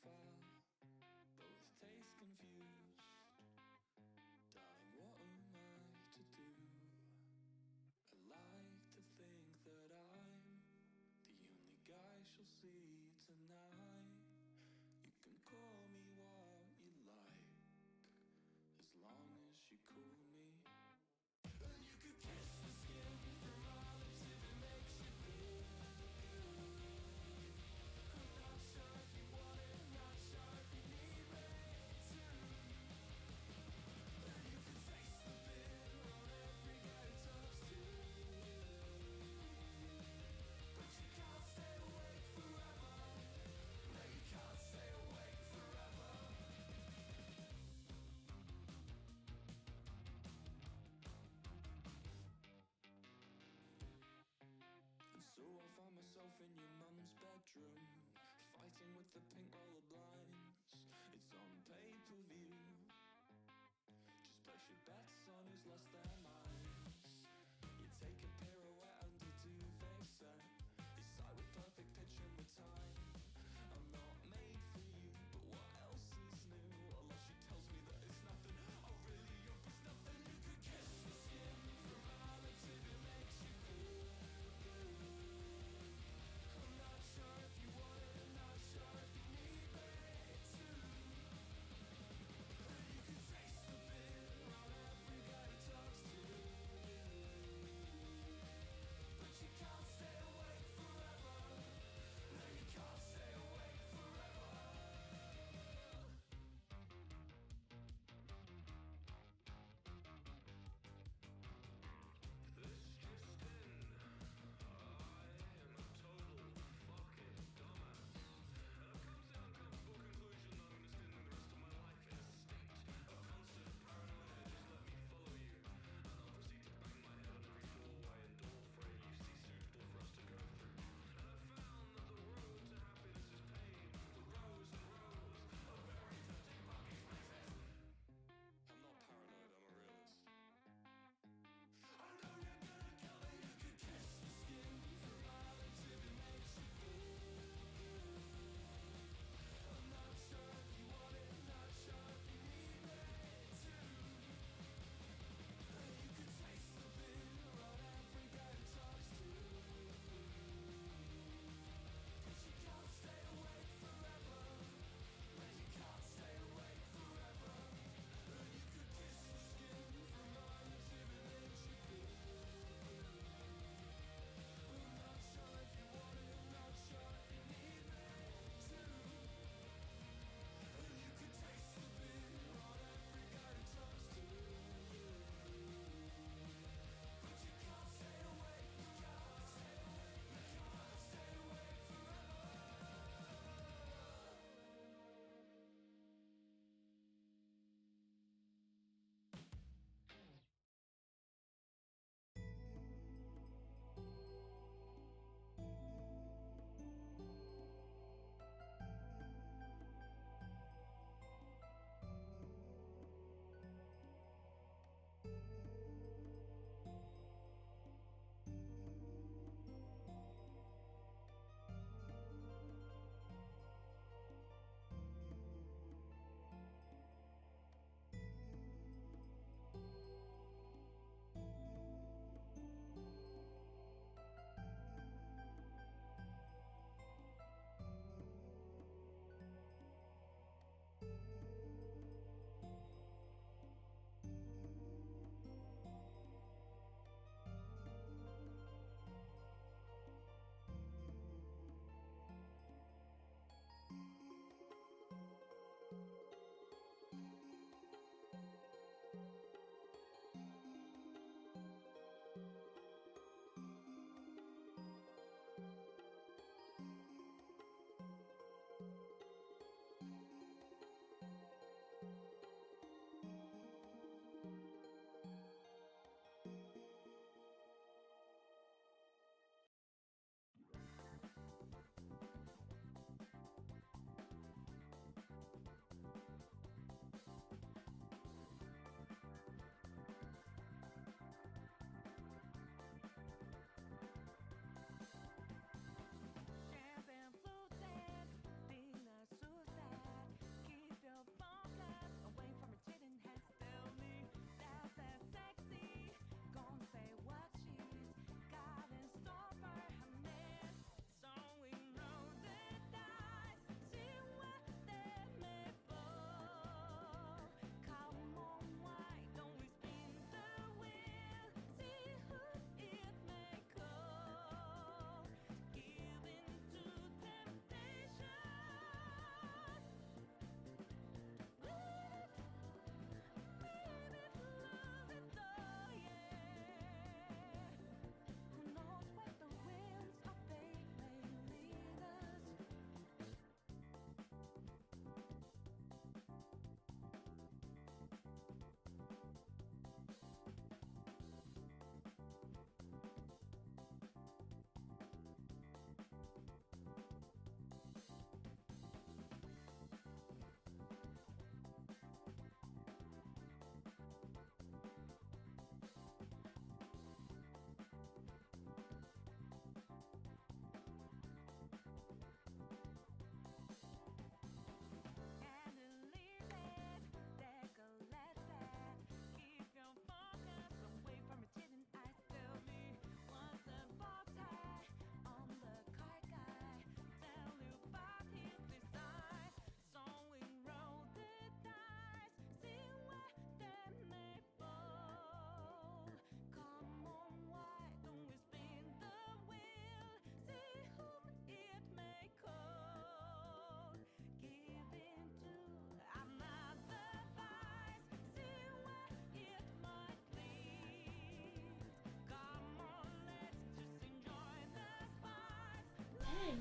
far, both taste confused. Darling, what am I to do? I like to think that I'm the only guy she'll see tonight. You can call me what you like, as long as you cool me. And you could kiss the skin from my lips if it makes you feel good. I'm not sure if you want it, not sure if you need me to. And you can taste the bitter on every guy who talks to you. But you can't stay awake forever. No, you can't stay awake forever. And so I find myself in your mum's bedroom, fighting with the pink roller blinds. It's on pay-per-view. Just place your bets on who's lost their minds. You take a pirouette under duvet set. You side with perfect pitch and with time. I'm not made for you, but what else is new? Allah, she tells me that it's nothing. Oh really, you're just nothing. You could kiss the skin from my lips if it makes you feel good. I'm not sure if you want it, I'm not sure if you need me to. And you can taste the bitter on every guy who talks to you.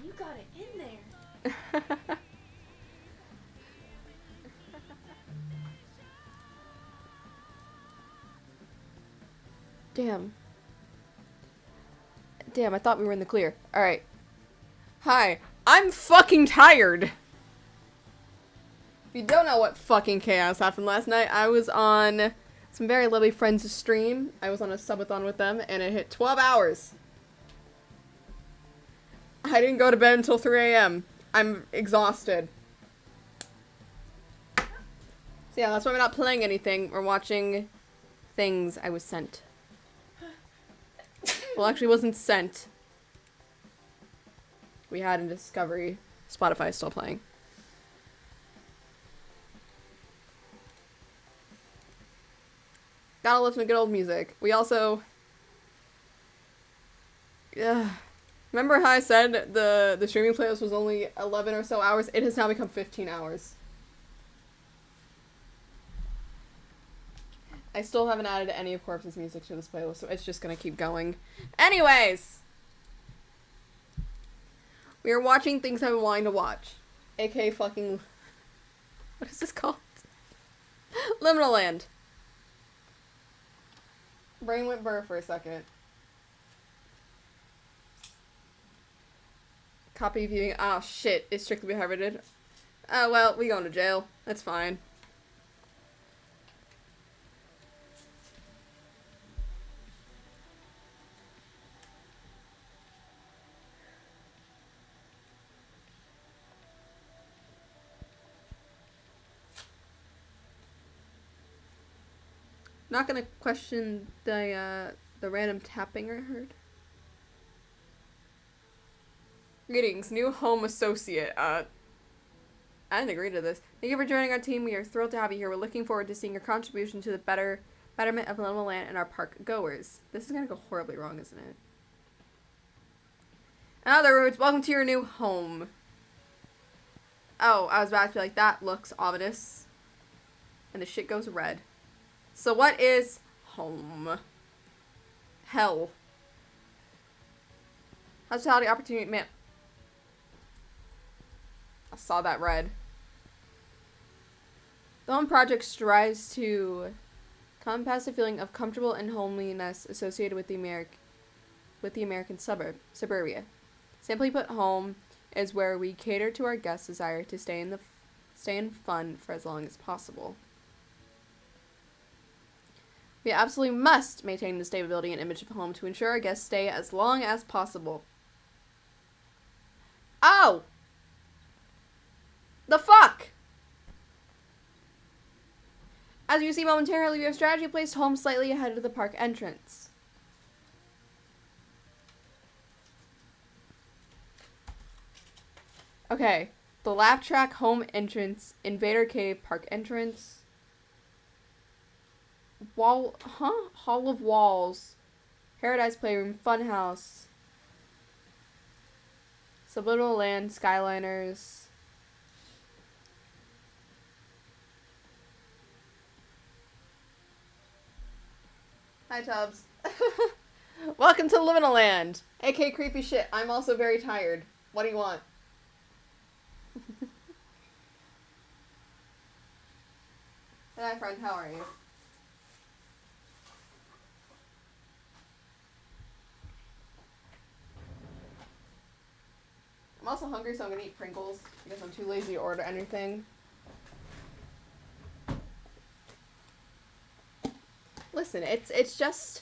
you got it in there. Damn. Damn, I thought we were in the clear. Alright. Hi. I'm fucking tired. If you don't know what fucking chaos happened last night, I was on some very lovely friends' stream. I was on a subathon with them, and it hit 12 hours. I didn't go to bed until 3 a.m. I'm exhausted. So yeah, that's why we're not playing anything. We're watching things I was sent. Well, actually, it wasn't sent. We had a Discovery. Spotify is still playing. Gotta listen to good old music. We also... Remember how I said the streaming playlist was only 11 or so hours? It has now become 15 hours. I still haven't added any of Corpse's music to this playlist, so it's just gonna keep going. Anyways! We are watching things I've been wanting to watch. AKA fucking... What is this called? Liminal Land. Brain went burr for a second. Copy viewing. Oh shit, it's strictly prohibited. Oh well, we going to jail. That's fine. Not gonna question the random tapping I heard. Greetings, new home associate. I didn't agree to this. Thank you for joining our team. We are thrilled to have you here. We're looking forward to seeing your contribution to the betterment of Liminal Land and our park goers. This is gonna go horribly wrong, isn't it? In other words, welcome to your new home. Oh, I was about to be like, that looks ominous. And the shit goes red. So what is home? Hell. Hospitality opportunity, man. I saw that red. The Home Project strives to compass a feeling of comfortable and homeliness associated with the American suburbia. Simply put, home is where we cater to our guests' desire to stay in fun for as long as possible. We absolutely must maintain the stability and image of home to ensure our guests stay as long as possible. Oh! The fuck? As you see momentarily, we have strategy placed home slightly ahead of the park entrance. Okay. The Laugh Track home entrance, Invader Cave park entrance. Hall of Walls, Paradise Playroom, Funhouse, Subliminal Land, Skyliners. Hi, Tubbs. Welcome to Liminal Land, aka creepy shit. I'm also very tired. What do you want? Hi, friend. How are you? I'm also hungry, so I'm gonna eat Pringles because I'm too lazy to order anything. Listen, it's just...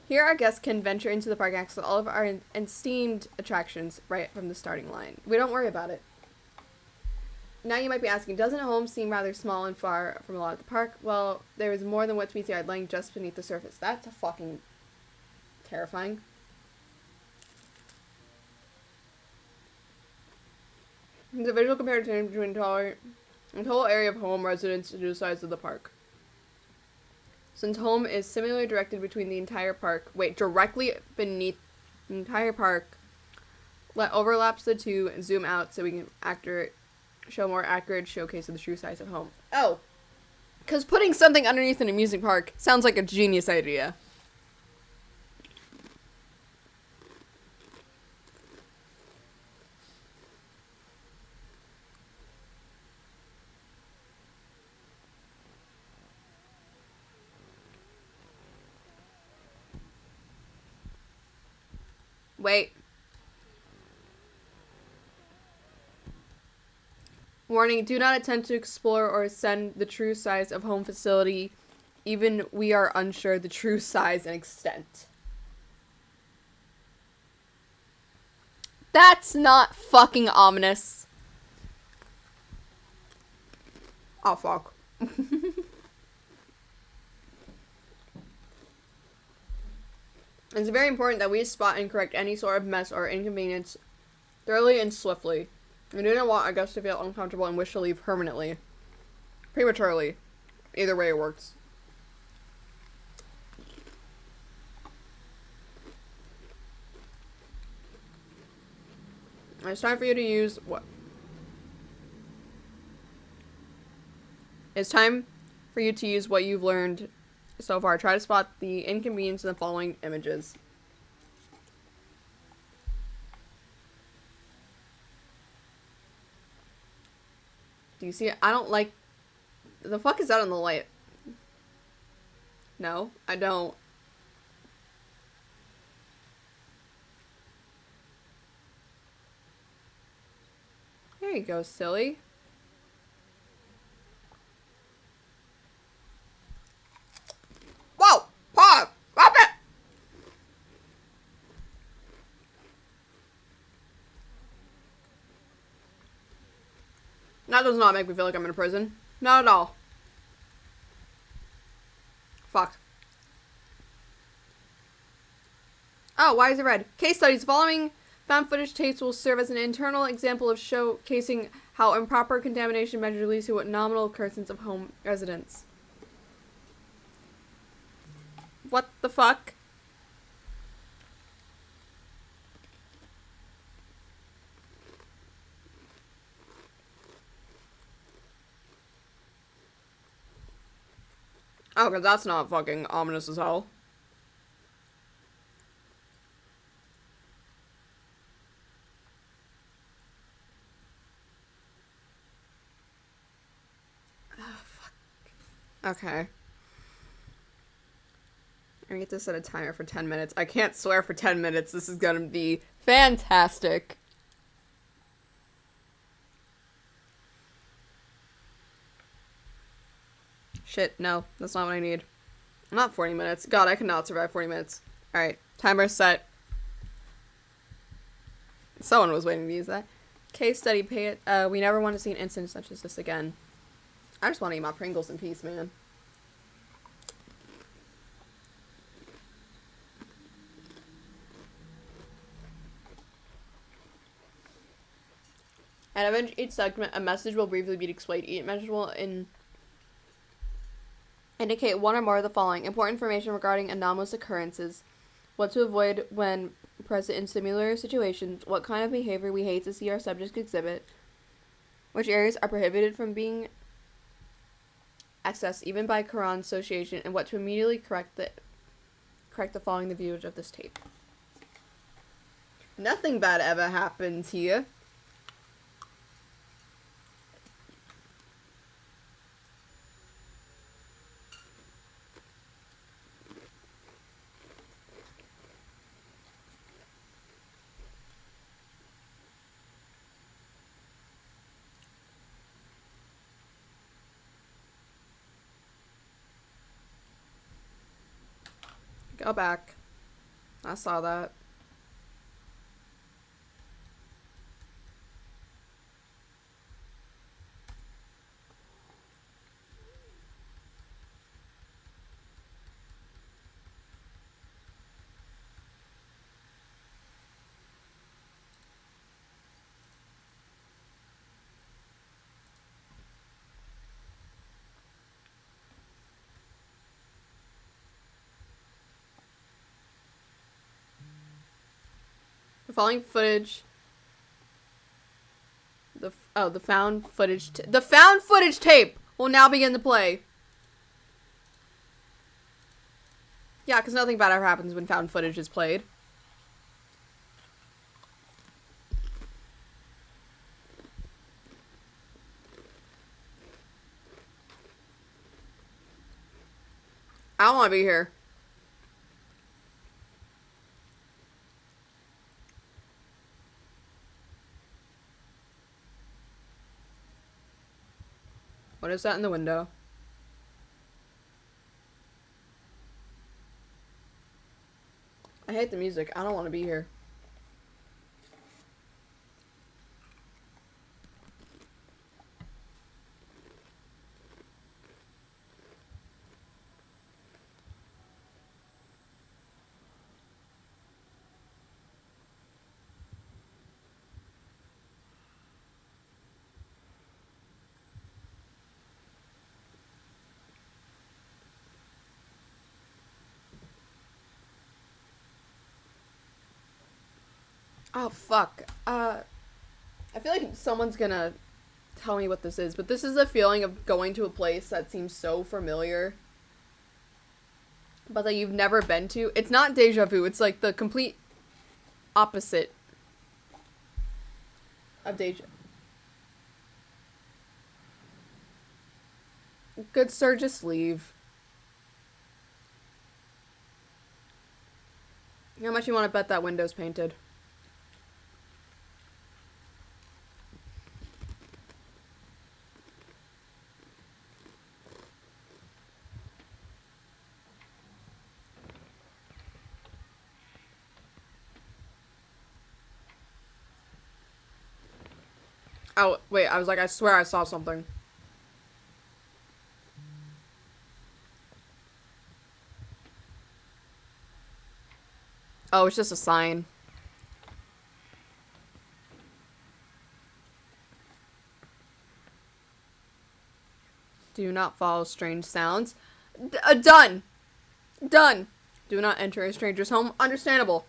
Here our guests can venture into the park and access all of our esteemed attractions right from the starting line. We don't worry about it. Now you might be asking, doesn't home seem rather small and far from a lot of the park? Well, there is more than what meets the eye lying just beneath the surface. That's fucking terrifying. It's a visual comparison between the total area of home residence to the size of the park. Since home is similarly directed between the entire park, directly beneath the entire park, let overlaps the two and zoom out so we can show more accurate showcase of the true size of home. Oh, because putting something underneath an amusement park sounds like a genius idea. Wait. Warning, do not attempt to explore or ascend the true size of home facility. Even we are unsure the true size and extent. That's not fucking ominous. Oh, fuck. It's very important that we spot and correct any sort of mess or inconvenience thoroughly and swiftly. We do not want our guests to feel uncomfortable and wish to leave permanently. Prematurely. Either way it works. It's time for you to use what? It's time for you to use what you've learned so far. Try to spot the inconvenience in the following images. Do you see it? I don't like... The fuck is that on the light? No, I don't. There you go, silly. Whoa! Pause! Stop it! That does not make me feel like I'm in a prison. Not at all. Fuck. Oh, why is it red? Case studies. Following found footage tapes will serve as an internal example of showcasing how improper contamination measures leads to nominal occurrence of home residents. What the fuck? Oh, because that's not fucking ominous as hell. Oh, fuck. Okay. I get to set a timer for 10 minutes. I can't swear for 10 minutes. This is gonna be fantastic. Shit, no. That's not what I need. Not 40 minutes. God, I cannot survive 40 minutes. Alright, timer set. Someone was waiting to use that. Case study, pay it. We never want to see an incident such as this again. I just want to eat my Pringles in peace, man. At each segment, a message will briefly be displayed. Each message will indicate one or more of the following: important information regarding anomalous occurrences, what to avoid when present in similar situations, what kind of behavior we hate to see our subjects exhibit, which areas are prohibited from being accessed even by Quran association, and what to immediately correct the following the viewage of this tape. Nothing bad ever happens here. Go back. I saw that. The following footage. The found footage. The found footage tape will now begin to play. Yeah, because nothing bad ever happens when found footage is played. I don't want to be here. What is that in the window? I hate the music. I don't want to be here. Oh, fuck. I feel like someone's gonna tell me what this is, but this is the feeling of going to a place that seems so familiar, but that you've never been to. It's not deja vu, it's like the complete opposite of deja. Good sir, just leave. How much you want to bet that window's painted? Oh, wait, I was like, I swear I saw something. Oh, it's just a sign. Do not follow strange sounds. Done! Done! Do not enter a stranger's home. Understandable.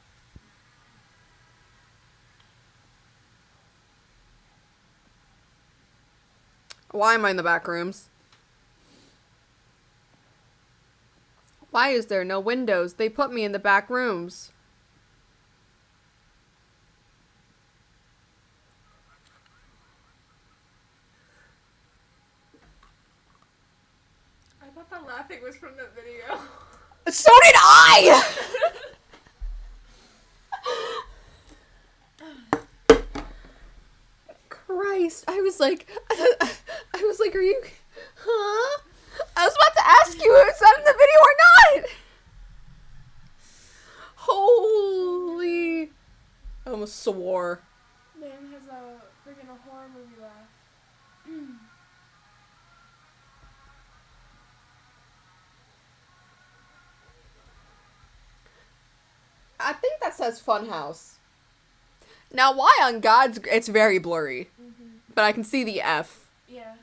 Why am I in the back rooms? Why is there no windows? They put me in the back rooms. I thought the laughing was from the video. So did I! Christ. I was like, are you, huh? I was about to ask you if it's in the video or not. Holy. I almost swore. Man has a freaking horror movie laugh. I think that says Funhouse. Now, why on God's... It's very blurry. Mm-hmm. But I can see the F. Yeah.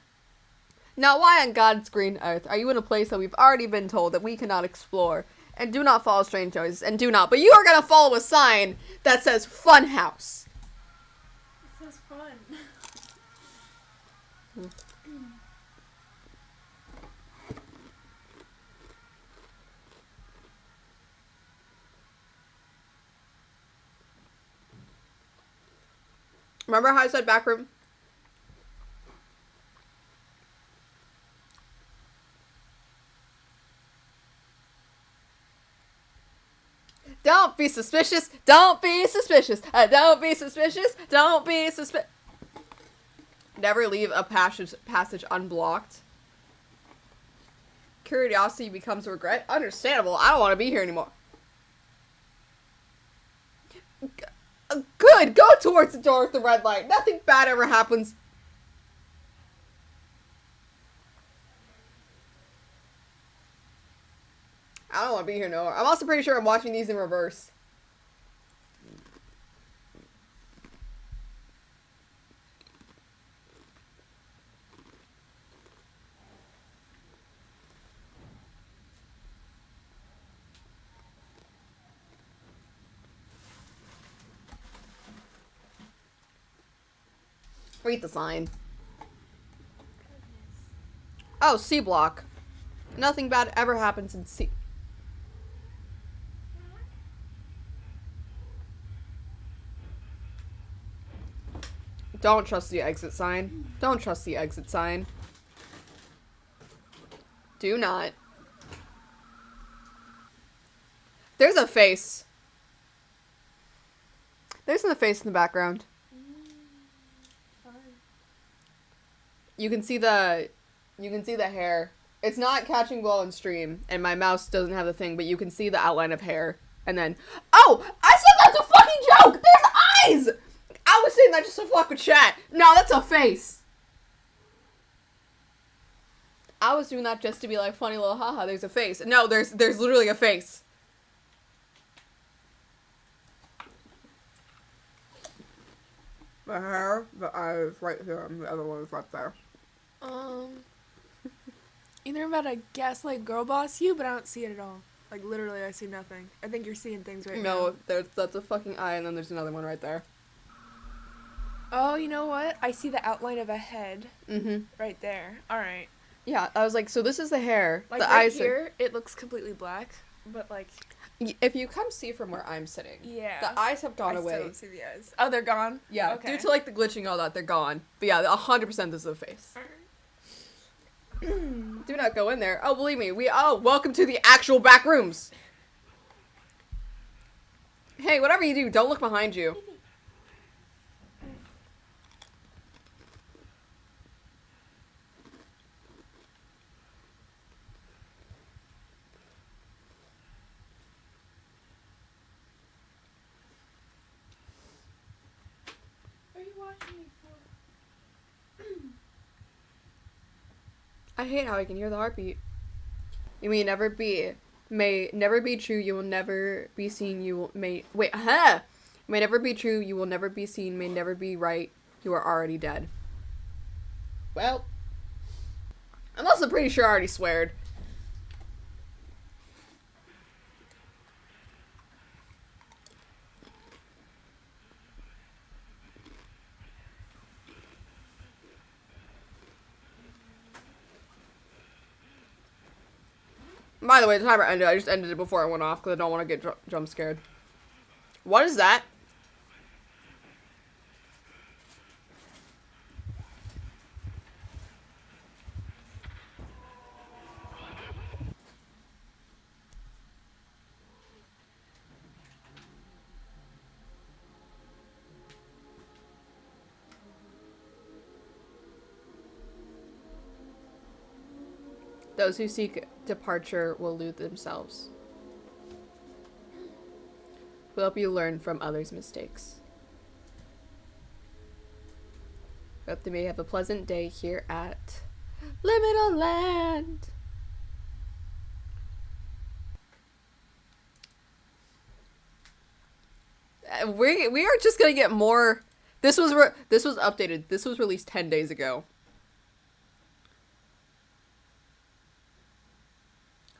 Now, why on God's green earth are you in a place that we've already been told that we cannot explore? And do not follow strange noises. And do not. But you are going to follow a sign that says Funhouse. It says fun. Remember how I said back room? Don't be suspicious. Don't be suspicious. Don't be suspicious. Don't be suspicious. Never leave a passage unblocked. Curiosity becomes regret. Understandable. I don't want to be here anymore. Good. Go towards the door with the red light. Nothing bad ever happens. I don't want to be here no more. I'm also pretty sure I'm watching these in reverse. Read the sign. Oh, C block. Nothing bad ever happens in C. Don't trust the exit sign. Don't trust the exit sign. Do not. There's a face. There's a face in the background. Fun. You can see the You can see the hair. It's not catching well in stream, and my mouse doesn't have the thing, but you can see the outline of hair. And then, oh, I said that's a fucking joke! There's eyes! I was saying that just to fuck with chat. No, that's a face. I was doing that just to be like, funny little haha, there's a face. No, there's literally a face. The hair, the eyes right here, and the other one is right there. Either I'm about to gaslight girl boss you, but I don't see it at all. Like, literally, I see nothing. I think you're seeing things right now. No, that's a fucking eye, and then there's another one right there. Oh, you know what? I see the outline of a head. Mm-hmm. Right there. Alright. Yeah, I was like, so this is the hair. Like, the right eyes here, it looks completely black. But, like... If you come see from where I'm sitting, yeah. the eyes have gone away. I still don't see the eyes. Oh, they're gone? Yeah, Okay. due to, like, the glitching and all that, they're gone. But yeah, 100% this is a face. Do not go in there. Oh, believe me, welcome to the actual back rooms. Hey, whatever you do, don't look behind you. What are you watching me for? I hate how I can hear the heartbeat. You may never be true, you will never be seen, may never be true, you will never be seen, may never be right, you are already dead. Well, I'm also pretty sure I already sweared. By the way, the timer ended. I just ended it before I went off because I don't want to get jump scared. What is that? Those who seek departure will lose themselves. We'll help you learn from others' mistakes. Hope they may have a pleasant day here at Liminal Land. We are just gonna get more. This was updated. This was released 10 days ago.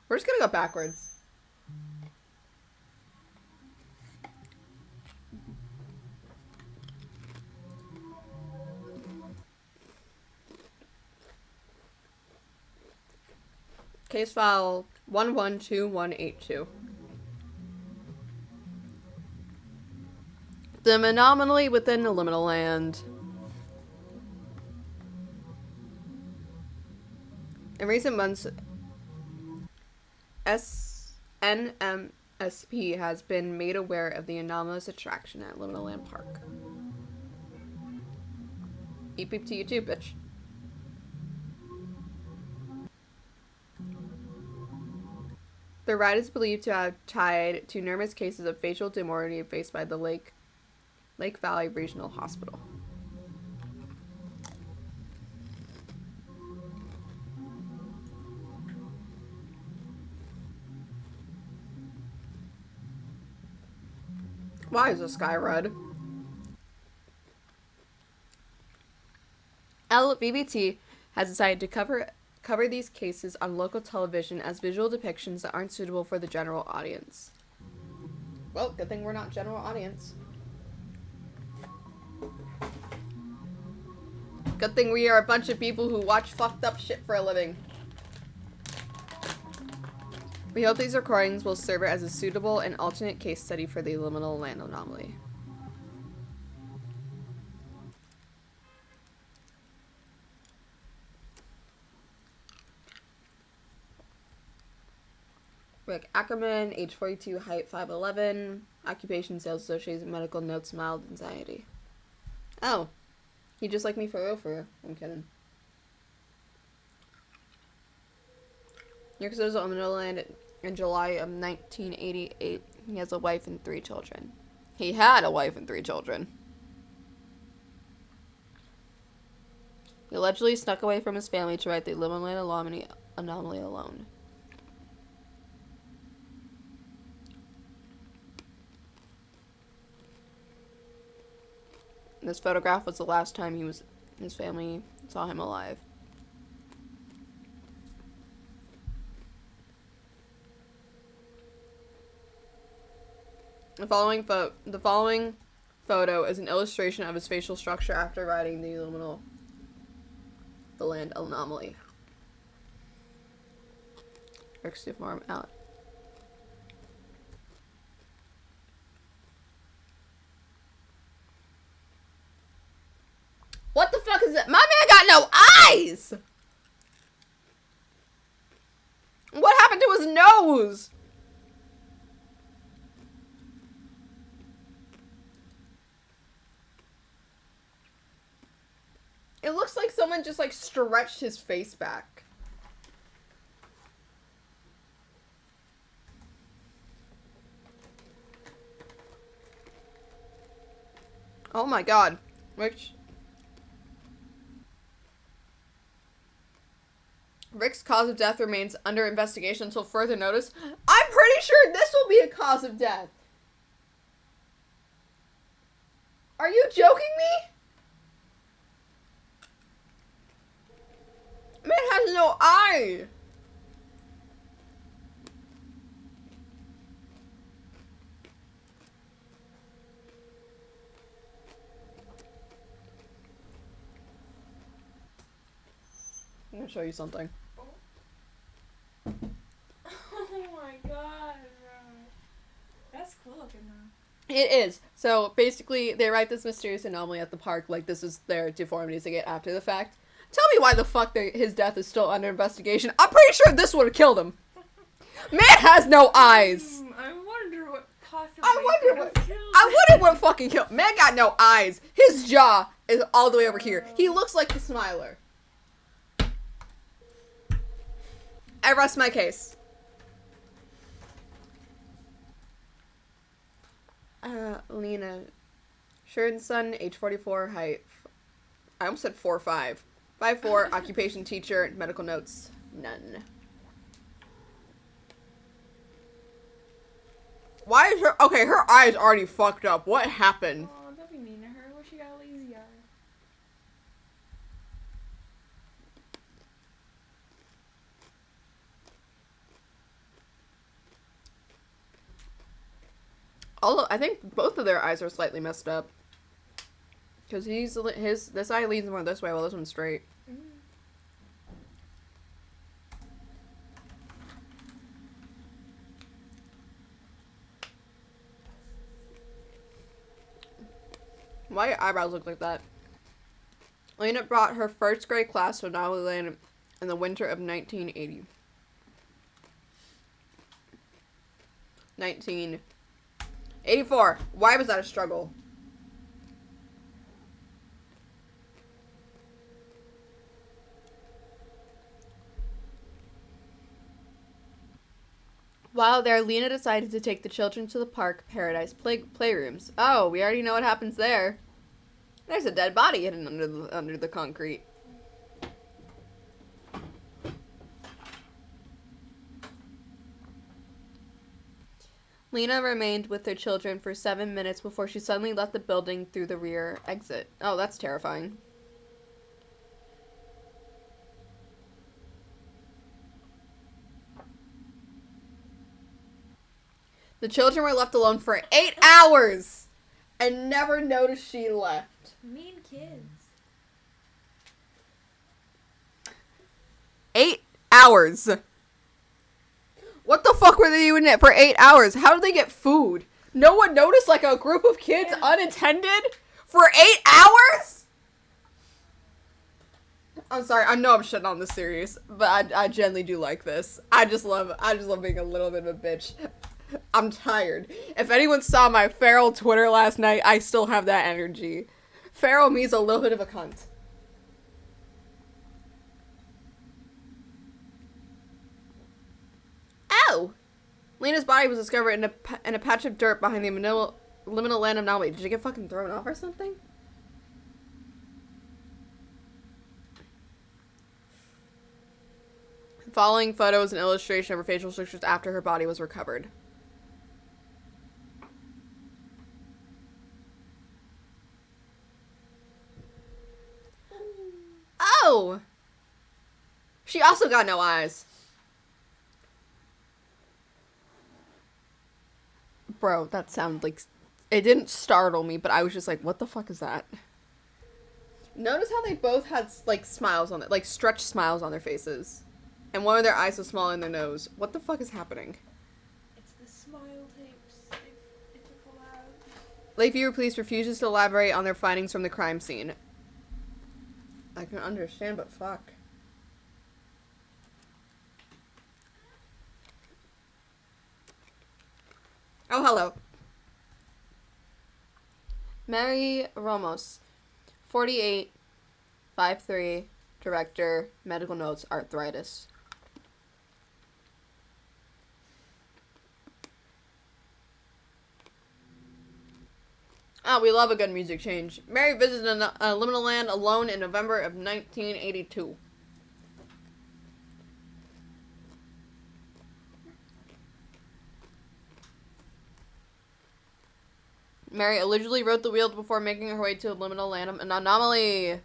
We're just gonna go backwards. Case file 112182. The anomaly within the liminal land. In recent months, NMSP has been made aware of the anomalous attraction at Liminal Land Park. Eat beep to you too, bitch. The ride is believed to have tied to numerous cases of facial deformity faced by the Lake Valley Regional Hospital. Why is the sky red? LVBT has decided to cover these cases on local television as visual depictions that aren't suitable for the general audience. Well, good thing we're not general audience. Good thing we are a bunch of people who watch fucked up shit for a living. We hope these recordings will serve as a suitable and alternate case study for the liminal land anomaly. Rick Ackerman, age 42, height 5'11", occupation sales associates, medical notes, mild anxiety. Oh, he just like me for real, for real. I'm kidding. He exits the liminal land in July of 1988. He has a wife and 3 children. He had a wife and 3 children. He allegedly snuck away from his family to write the liminal land anomaly alone. This photograph was the last time his family saw him alive. The following photo is an illustration of his facial structure after writing the land anomaly. Rick's deform out. What the fuck is that? My man got no eyes! What happened to his nose? It looks like someone just like stretched his face back. Oh my god. Rick's cause of death remains under investigation until further notice. I'm pretty sure this will be a cause of death. Are you joking me? Man has no eye. I'm gonna show you something. Oh my god. That's cool looking though. It is. So basically, they write this mysterious anomaly at the park, like this is their deformities they get after the fact. Tell me why the fuck his death is still under investigation. I'm pretty sure this would have killed him. Man has no eyes. I wonder what possibly I wonder what fucking killed. Man got no eyes. His jaw is all the way over here. He looks like the Smiler. I rest my case. Lena Sheridan, age 44, height. I almost said 4'5". 5'4", occupation teacher, medical notes, none. Why is her... Okay, her eye's already fucked up. What happened? Oh, don't be mean to her. What, she got a lazy eye? Although, I think both of their eyes are slightly messed up. Because this eye leans more this way while this one's straight. Mm. Why your eyebrows look like that? Lena brought her first grade class to Anomaly Land in the winter of 1980. 1984. Why was that a struggle? While there, Lena decided to take the children to the park Paradise playrooms. Oh, we already know what happens there. There's a dead body hidden under the concrete. Lena remained with their children for 7 minutes before she suddenly left the building through the rear exit. Oh, that's terrifying. The children were left alone for 8 hours and never noticed she left. Mean kids. 8 hours. What the fuck were they doing it for 8 hours? How did they get food? No one noticed, like, a group of kids unattended for 8 hours? I'm sorry, I know I'm shitting on this series, but I genuinely do like this. I just love being a little bit of a bitch. I'm tired. If anyone saw my feral Twitter last night, I still have that energy. Feral means a little bit of a cunt. Lena's body was discovered in a patch of dirt behind the liminal land anomaly. Did you get fucking thrown off or something? Following photos and illustration of her facial structures after her body was recovered. Oh! She also got no eyes. Bro, that sounded like... It didn't startle me, but I was just like, what the fuck is that? Notice how they both had, like, smiles on it. Like, stretched smiles on their faces. And one of their eyes was smaller than their nose. What the fuck is happening? It's the smile tapes. It's a collab. Lakeview Police refuses to elaborate on their findings from the crime scene. I can understand, but fuck. Oh, hello. Mary Ramos, 48, 5'3", director, medical notes, arthritis. Oh, we love a good music change. Mary visited a liminal land alone in November of 1982. Mary allegedly wrote the wheel before making her way to a liminal land anomaly.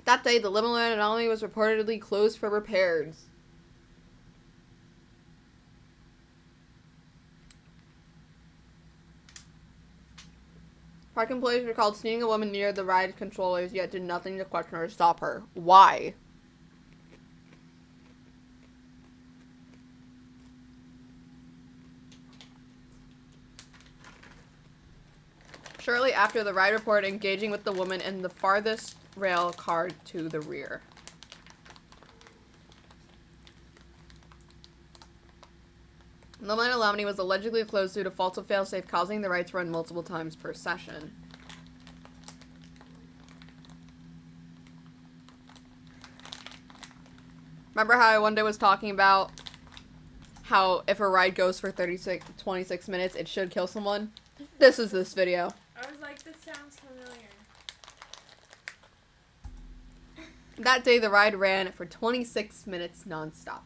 That day, the liminal land anomaly was reportedly closed for repairs. Park employees recalled seeing a woman near the ride controllers, yet did nothing to question or stop her. Why? Shortly after, the ride reported engaging with the woman in the farthest rail car to the rear. The liminal anomaly was allegedly closed due to faults of failsafe, causing the ride to run multiple times per session. Remember how I one day was talking about how if a ride goes for 26 minutes, it should kill someone? This is this video. I was like, this sounds familiar. That day, the ride ran for 26 minutes nonstop.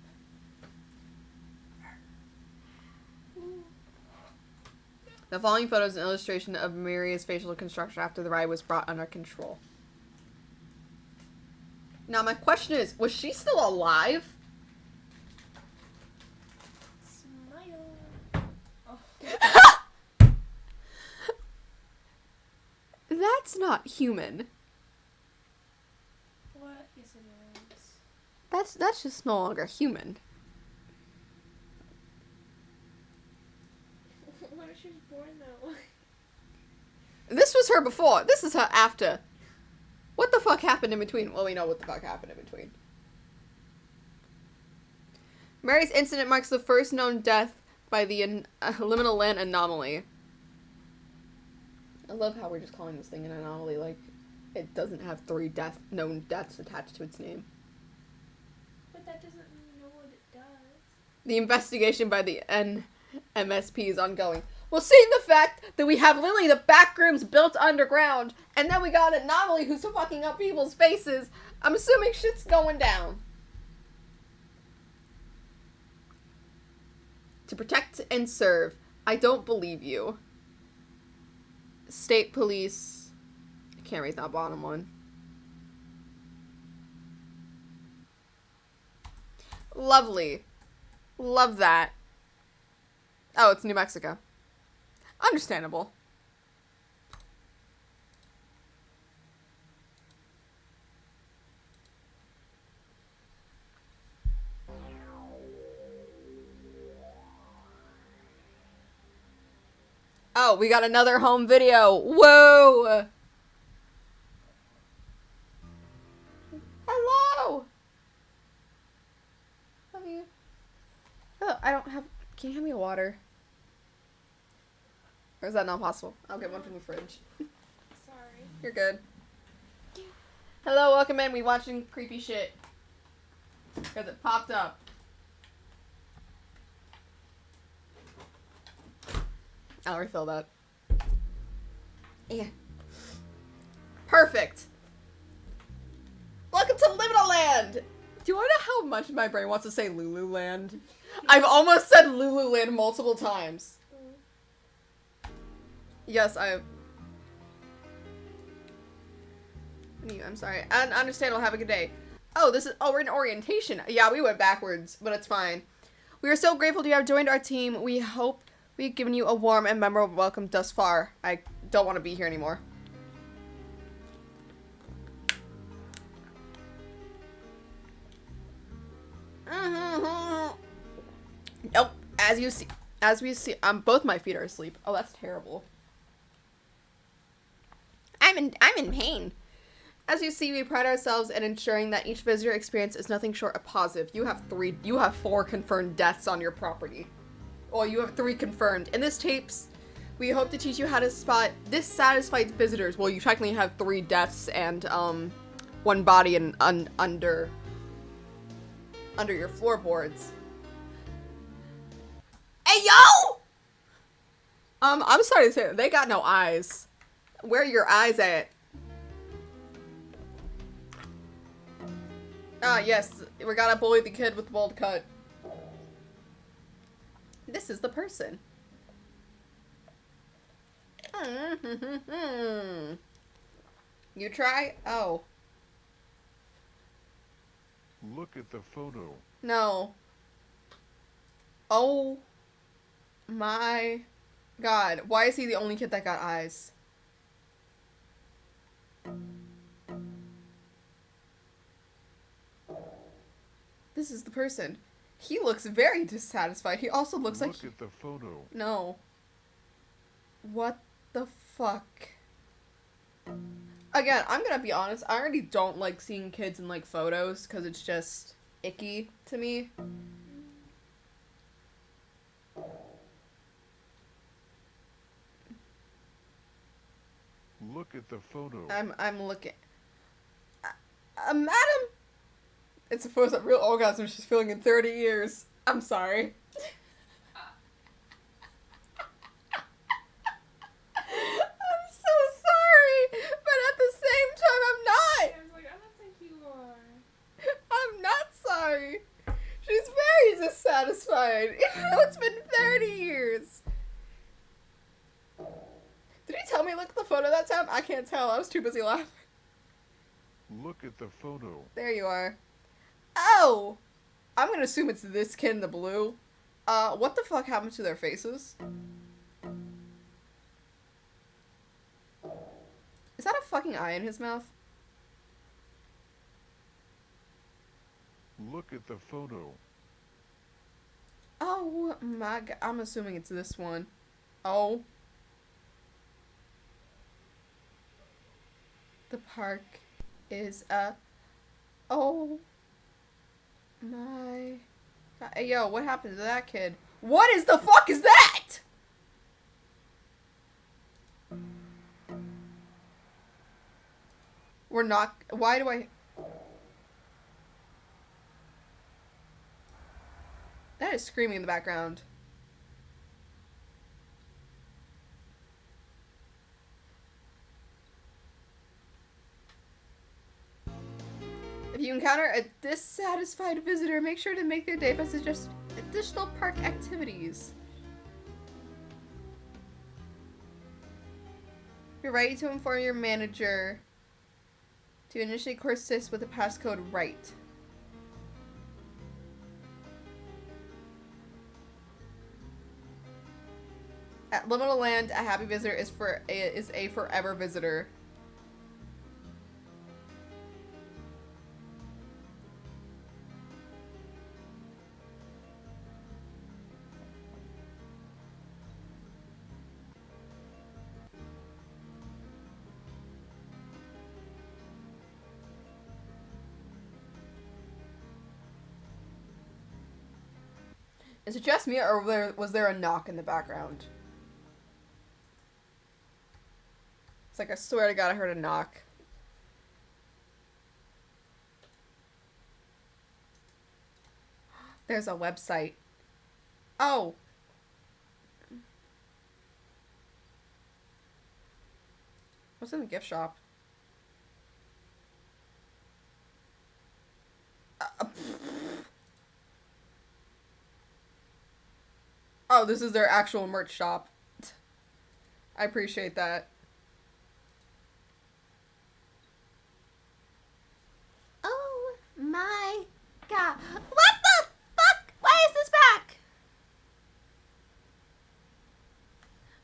The following photo is an illustration of Maria's facial construction after the ride was brought under control. Now, my question is, was she still alive? Smile. Oh. That's not human. What? Yes, it is. That's just no longer human. What if she was born that way? This was her before. This is her after. What the fuck happened in between? Well, we know what the fuck happened in between. Mary's incident marks the first known death by the liminal land anomaly. I love how we're just calling this thing an anomaly, like it doesn't have 3 known deaths attached to its name. But that doesn't mean know what it does. The investigation by the NMSP is ongoing. Well, seeing the fact that we have literally the back rooms built underground, and then we got an anomaly who's fucking up people's faces, I'm assuming shit's going down. To protect and serve. I don't believe you. State police. I can't read that bottom one. Lovely. Love that. Oh, it's New Mexico. Understandable. Oh, we got another home video. Whoa! Hello! Love you. Oh, I don't have... Can you hand me a water? Or is that not possible? I'll get one from the fridge. Sorry. You're good. Hello, welcome in. We watching creepy shit. Because it popped up. I'll refill that. Yeah. Perfect. Welcome to Liminal Land! Do you want to know how much my brain wants to say Lululand? I've almost said Lululand multiple times. Yes, I'm sorry. Understandable. Have a good day. Oh, we're in orientation. Yeah, we went backwards, but it's fine. We are so grateful you have joined our team. We hope we've given you a warm and memorable welcome thus far. I don't want to be here anymore. Nope. As we see, both my feet are asleep. Oh, that's terrible. I'm in pain. As you see, we pride ourselves in ensuring that each visitor experience is nothing short of positive. You have 4 confirmed deaths on your property. Well, you have 3 confirmed. In this tapes, we hope to teach you how to spot dissatisfied visitors. Well, you technically have 3 deaths and 1 body under your floorboards. Hey, yo! I'm sorry to say that. They got no eyes. Where are your eyes at? Ah, yes. We gotta bully the kid with the bold cut. This is the person. You try? Oh. Look at the photo. No. Oh my god. Why is he the only kid that got eyes? This is the person. He looks very dissatisfied. He also looks like... Look at the photo. No. What the fuck? Again, I'm gonna be honest. I already don't like seeing kids in, like, photos because it's just icky to me. Look at the photo. I'm looking. Madam? It's the first real orgasm she's feeling in 30 years. I'm sorry. I'm so sorry, but at the same time, I'm not. I was like, I don't think you are. I'm not sorry. She's very dissatisfied. Even though it's been 30 years. Did he tell me look at the photo that time? I can't tell. I was too busy laughing. Look at the photo. There you are. Oh! I'm gonna assume it's this kid in the blue. What the fuck happened to their faces? Is that a fucking eye in his mouth? Look at the photo. Oh my god. I'm assuming it's this one. Oh. The park is oh my god. Hey, yo, what happened to that kid? What is the fuck is that? We're not. Why do I. That is screaming in the background. If you encounter a dissatisfied visitor, make sure to make their day by suggesting additional park activities. You're ready to inform your manager to initiate course assist with the passcode right. At Liminal Land, a happy visitor is a forever visitor. Is it just me, or was there a knock in the background? It's like, I swear to God, I heard a knock. There's a website. Oh. What's in the gift shop? Oh, this is their actual merch shop. I appreciate that. Oh my God. What the fuck? Why is this back?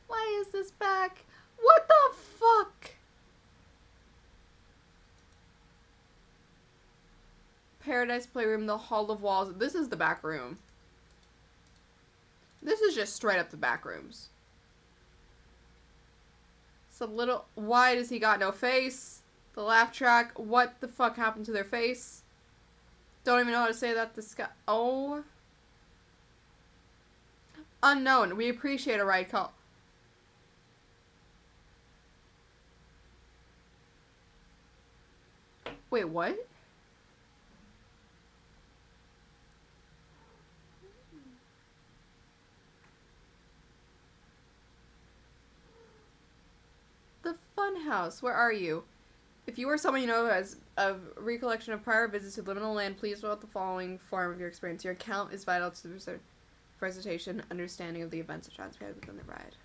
Why is this back? What the fuck? Paradise Playroom, the Hall of Walls. This is the back room. This is just straight up the back rooms. Some little... Why does he got no face? The laugh track. What the fuck happened to their face? Don't even know how to say that. This guy... Oh. Unknown. We appreciate a right call. Wait, what? The Funhouse. Where are you? If you or someone you know has a recollection of prior visits to Liminal Land, please fill out the following form of your experience. Your account is vital to the presentation, understanding of the events that transpired within the ride.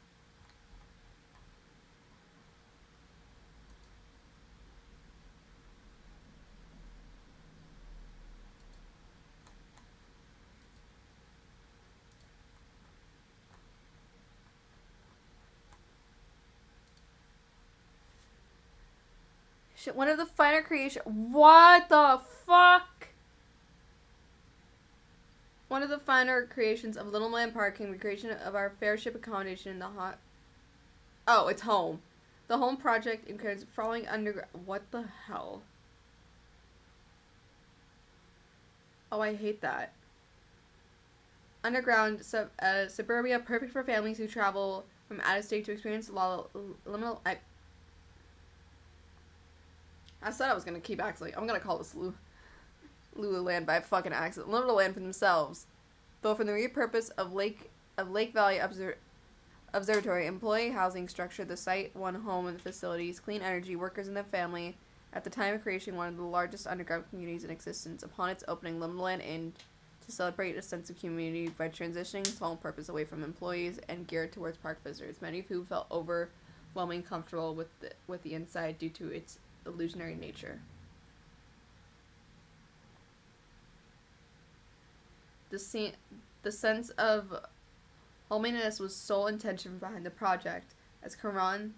Shit, one of the finer creation. What the fuck? One of the finer creations of Little Land Parking, the creation of our fair ship accommodation in the hot. Oh, it's home. The home project includes following underground. What the hell? Oh, I hate that. Underground suburbia, perfect for families who travel from out of state to experience liminal. I said I was gonna keep actually. I'm gonna call this Lululand by fucking accident. Liminal Land for themselves. Though from the repurpose of Lake Valley Observatory, employee housing structure, the site, one home and facilities, clean energy, workers and their family. At the time of creation, one of the largest underground communities in existence. Upon its opening, Liminal Land aimed to celebrate a sense of community by transitioning its home purpose away from employees and geared towards park visitors, many of who felt overwhelmingly comfortable with the inside due to its illusionary nature. The sense of homeliness was sole intention behind the project, as Karan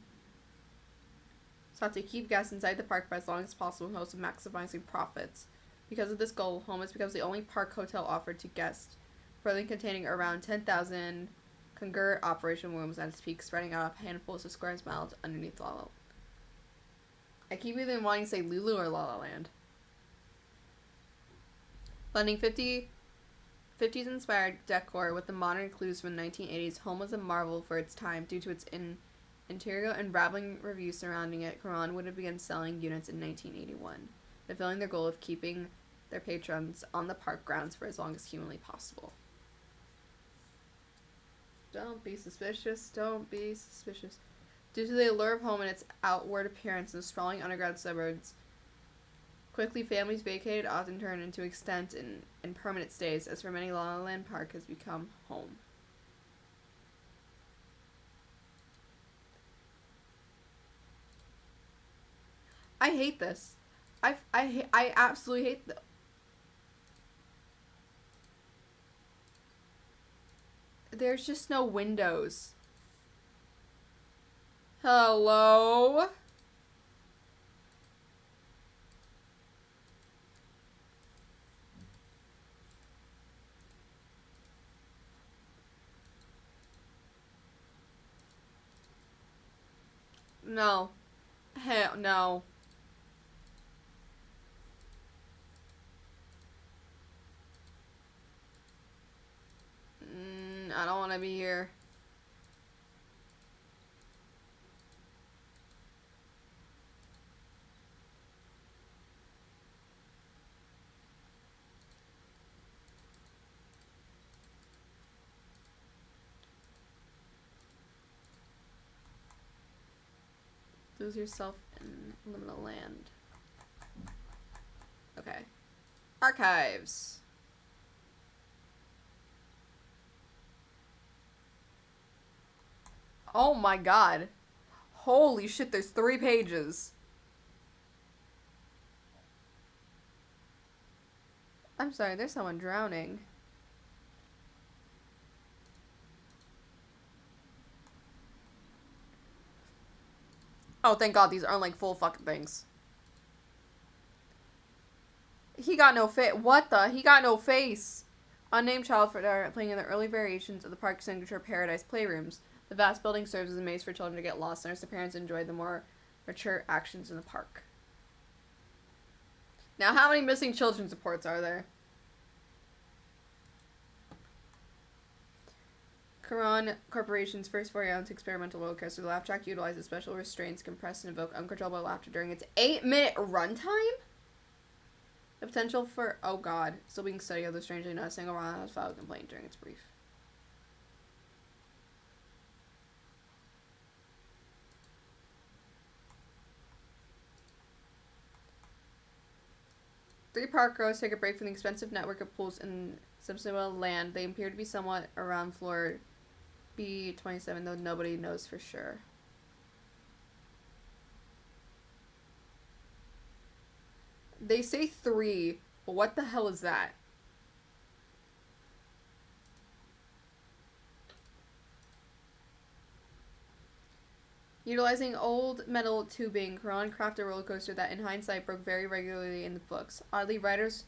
sought to keep guests inside the park for as long as possible in hopes of maximizing profits. Because of this goal, Homeless becomes the only park hotel offered to guests, further containing around 10,000 congruent operation rooms at its peak, spreading out a handful of square miles underneath La La. I keep either wanting to say Lulu or La La Land. Blending 50s inspired decor with the modern clues from the 1980s, Home was a marvel for its time due to its interior and rattling reviews surrounding it. Karan would have begun selling units in 1981, fulfilling their goal of keeping their patrons on the park grounds for as long as humanly possible. Don't be suspicious. Don't be suspicious. Due to the allure of home and its outward appearance in the sprawling underground suburbs, quickly families vacated often turned into extent and permanent stays, as for many La La Land Park has become home. I hate this. I absolutely hate this. There's just no windows. Hello? No. Hell no. I don't want to be here. Lose yourself in liminal land. Okay. Archives. Oh my god. Holy shit, there's 3 pages. I'm sorry, there's someone drowning. Oh, thank god these aren't like full fucking things. He got no face. What the? He got no face. Unnamed child for playing in the early variations of the park's signature Paradise playrooms. The vast building serves as a maze for children to get lost and as the parents enjoy the more mature actions in the park. Now, how many missing children's reports are there? Karan Corporation's first 4-ounce experimental roller coaster, the laugh track utilizes special restraints, compress and evoke uncontrollable laughter during its 8-minute runtime? The potential for, oh god, still being studied, although strangely not a single Ron has filed a complaint during its brief. Three park rows take a break from the expensive network of pools in Subsoil land. They appear to be somewhat around floor B27, though nobody knows for sure. They say 3, but what the hell is that? Utilizing old metal tubing, Karan crafted a roller coaster that in hindsight broke very regularly in the books. Oddly, writers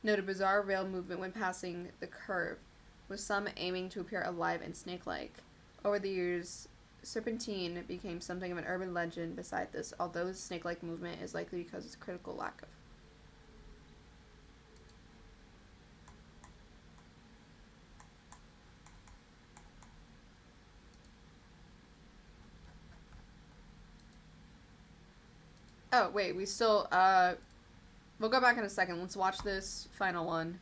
noted bizarre rail movement when passing the curve, with some aiming to appear alive and snake-like. Over the years, Serpentine became something of an urban legend beside this, although the snake-like movement is likely because of its critical lack of. Oh, wait, we still, we'll go back in a second. Let's watch this final one.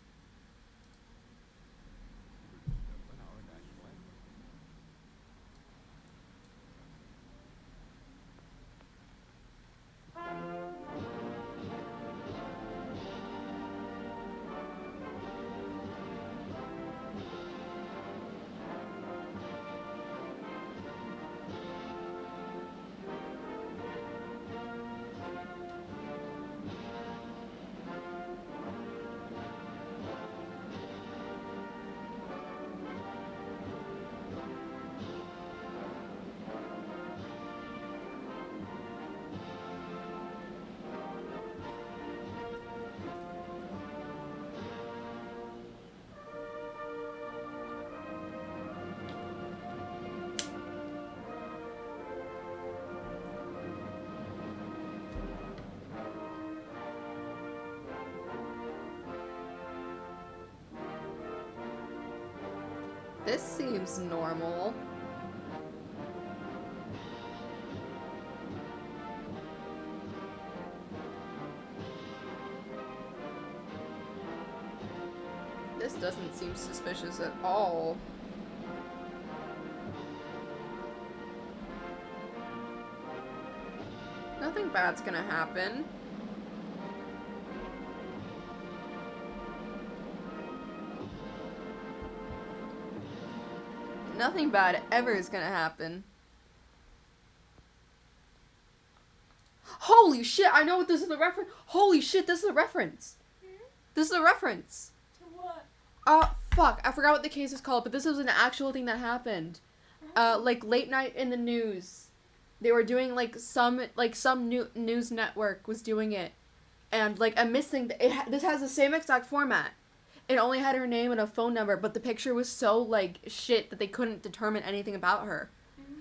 This seems normal. This doesn't seem suspicious at all. Nothing bad's gonna happen. Nothing bad ever is gonna happen. Holy shit, I know what this is a reference. Holy shit, this is a reference. This is a reference. To what? Fuck, I forgot what the case is called, but this was an actual thing that happened. Like late night in the news. They were doing some news network was doing it. And I'm missing, this has the same exact format. It only had her name and a phone number, but the picture was so shit that they couldn't determine anything about her.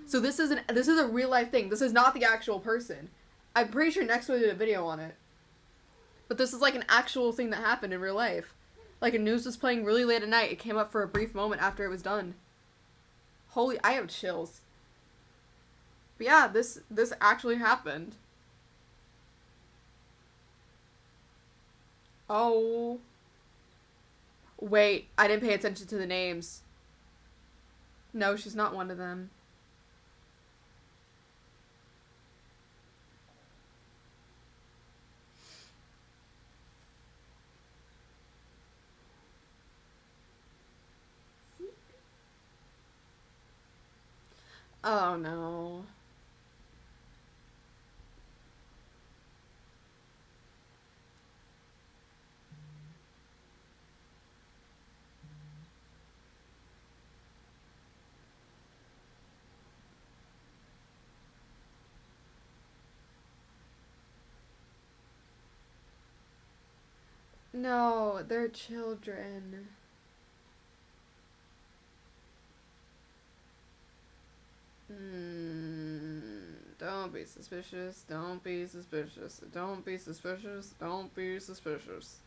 So this is a real life thing. This is not the actual person. I'm pretty sure Next did a video on it. But this is an actual thing that happened in real life. A news was playing really late at night. It came up for a brief moment after it was done. Holy, I have chills. But yeah, this actually happened. Oh. Wait, I didn't pay attention to the names. No, she's not one of them. Oh no. No, they're children. Don't be suspicious. Don't be suspicious. Don't be suspicious. Don't be suspicious.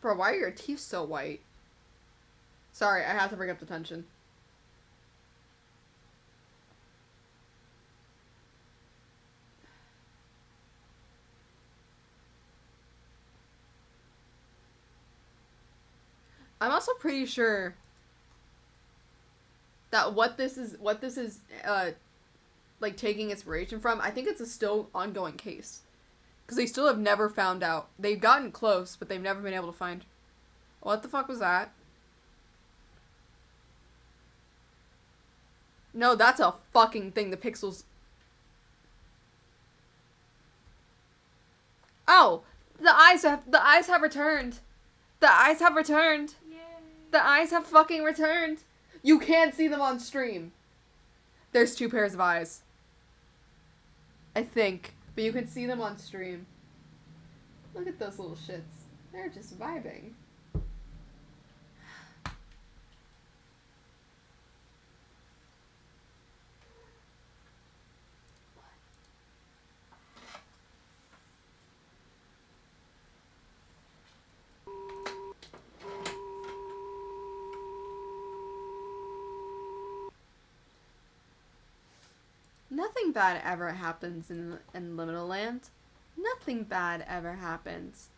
Bro, why are your teeth so white? Sorry, I have to bring up the tension. I'm also pretty sure that what this is like taking inspiration from, I think it's a still ongoing case. Because they still have never found out. They've gotten close, but they've never been able to find. What the fuck was that? No, that's a fucking thing. The pixels. Oh, the eyes have returned. The eyes have returned. Yay. The eyes have fucking returned. You can't see them on stream. There's 2 pairs of eyes. I think. But you can see them on stream. Look at those little shits. They're just vibing. Nothing bad ever happens in Liminal Land. Nothing bad ever happens.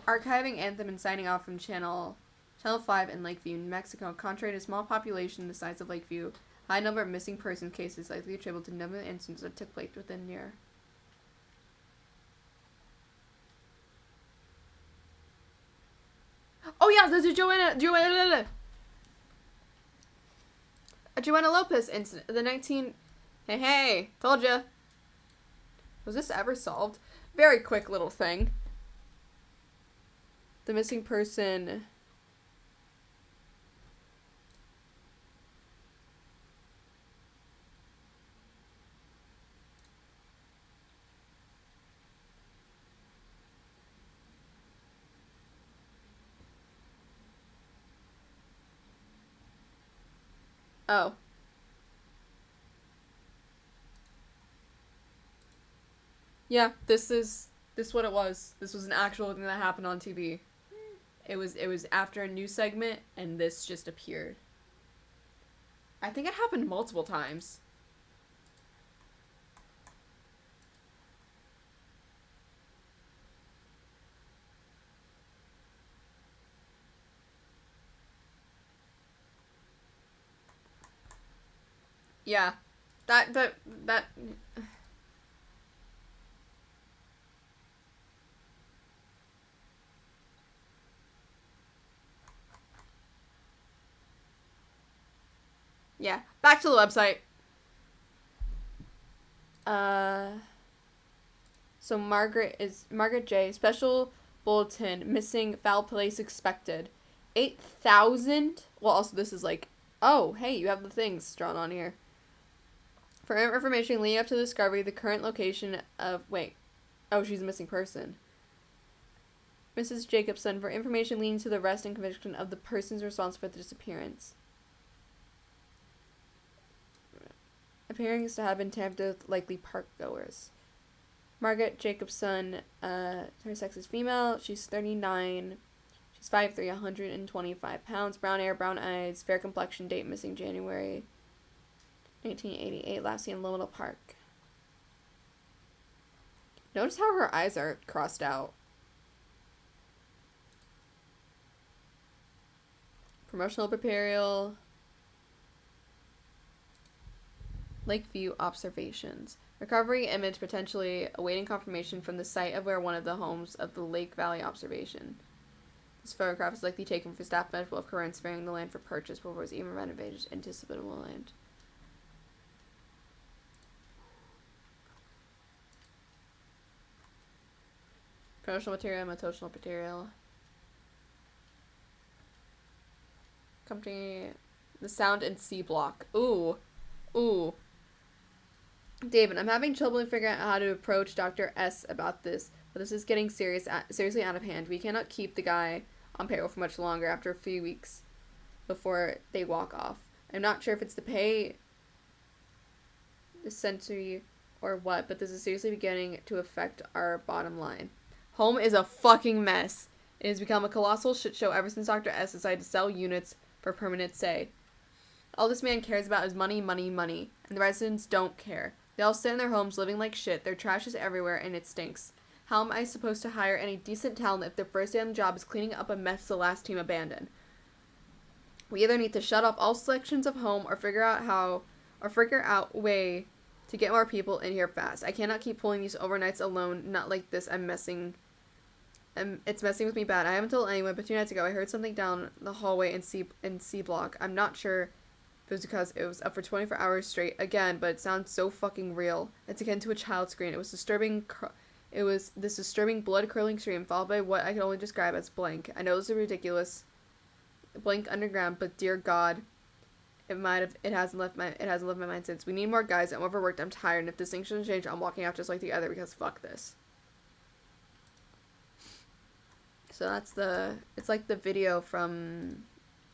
Archiving Anthem and signing off from Channel 5 in Lakeview, New Mexico. Contrary to small population the size of Lakeview, high number of missing person cases likely attributable to number of incidents that took place within year. Oh yeah, there's a Joanna Lopez incident. Hey, told ya. Was this ever solved? Very quick little thing. The missing person. Oh. Yeah, this what it was. This was an actual thing that happened on TV. It was after a news segment and this just appeared. I think it happened multiple times. Yeah. That Yeah, back to the website. So Margaret J. Special bulletin, missing, foul place expected. 8,000? Well, also this is like, oh, hey, you have the things drawn on here. For information leading up to the discovery, the current location of, she's a missing person. Mrs. Jacobson, for information leading to the arrest and conviction of the persons responsible for the disappearance. Appearings to have been tampered with, likely park goers. Margaret Jacobson, her sex is female. She's 39. She's 5'3", 125 pounds. Brown hair, brown eyes, fair complexion. Date missing January 1988. Last seen in Liminal Park. Notice how her eyes are crossed out. Promotional material. Lakeview observations. Recovery image potentially awaiting confirmation from the site of where one of the homes of the Lake Valley observation. This photograph is likely taken for staff medical of Corinne surveying the land for purchase before it was even renovated into habitable land. Promotional material, motivational material. Company, the sound and C block. Ooh. Ooh. David, I'm having trouble figuring out how to approach Dr. S about this, but this is getting seriously out of hand. We cannot keep the guy on payroll for much longer after a few weeks before they walk off. I'm not sure if it's the pay, the sensory, or what, but this is seriously beginning to affect our bottom line. Home is a fucking mess. It has become a colossal shit show ever since Dr. S decided to sell units for permanent stay. All this man cares about is money, money, money, and the residents don't care. They all sit in their homes living like shit, their trash is everywhere, and it stinks. How am I supposed to hire any decent talent if their first day on the job is cleaning up a mess the last team abandoned? We either need to shut off all sections of home or figure out a way to get more people in here fast. I cannot keep pulling these overnights alone, not like this. It's messing with me bad. I haven't told anyone, but 2 nights ago I heard something down the hallway in C block. I'm not sure if it was because it was up for 24 hours straight again, but it sounds so fucking real. It's akin to a child scream. It was this disturbing blood-curdling scream, followed by what I can only describe as blank. I know this is ridiculous. Blank underground, but dear God, it hasn't left my mind since. We need more guys. I'm overworked. I'm tired. And if this thing shouldn't change, I'm walking out just like the other because fuck this. So it's like the video from,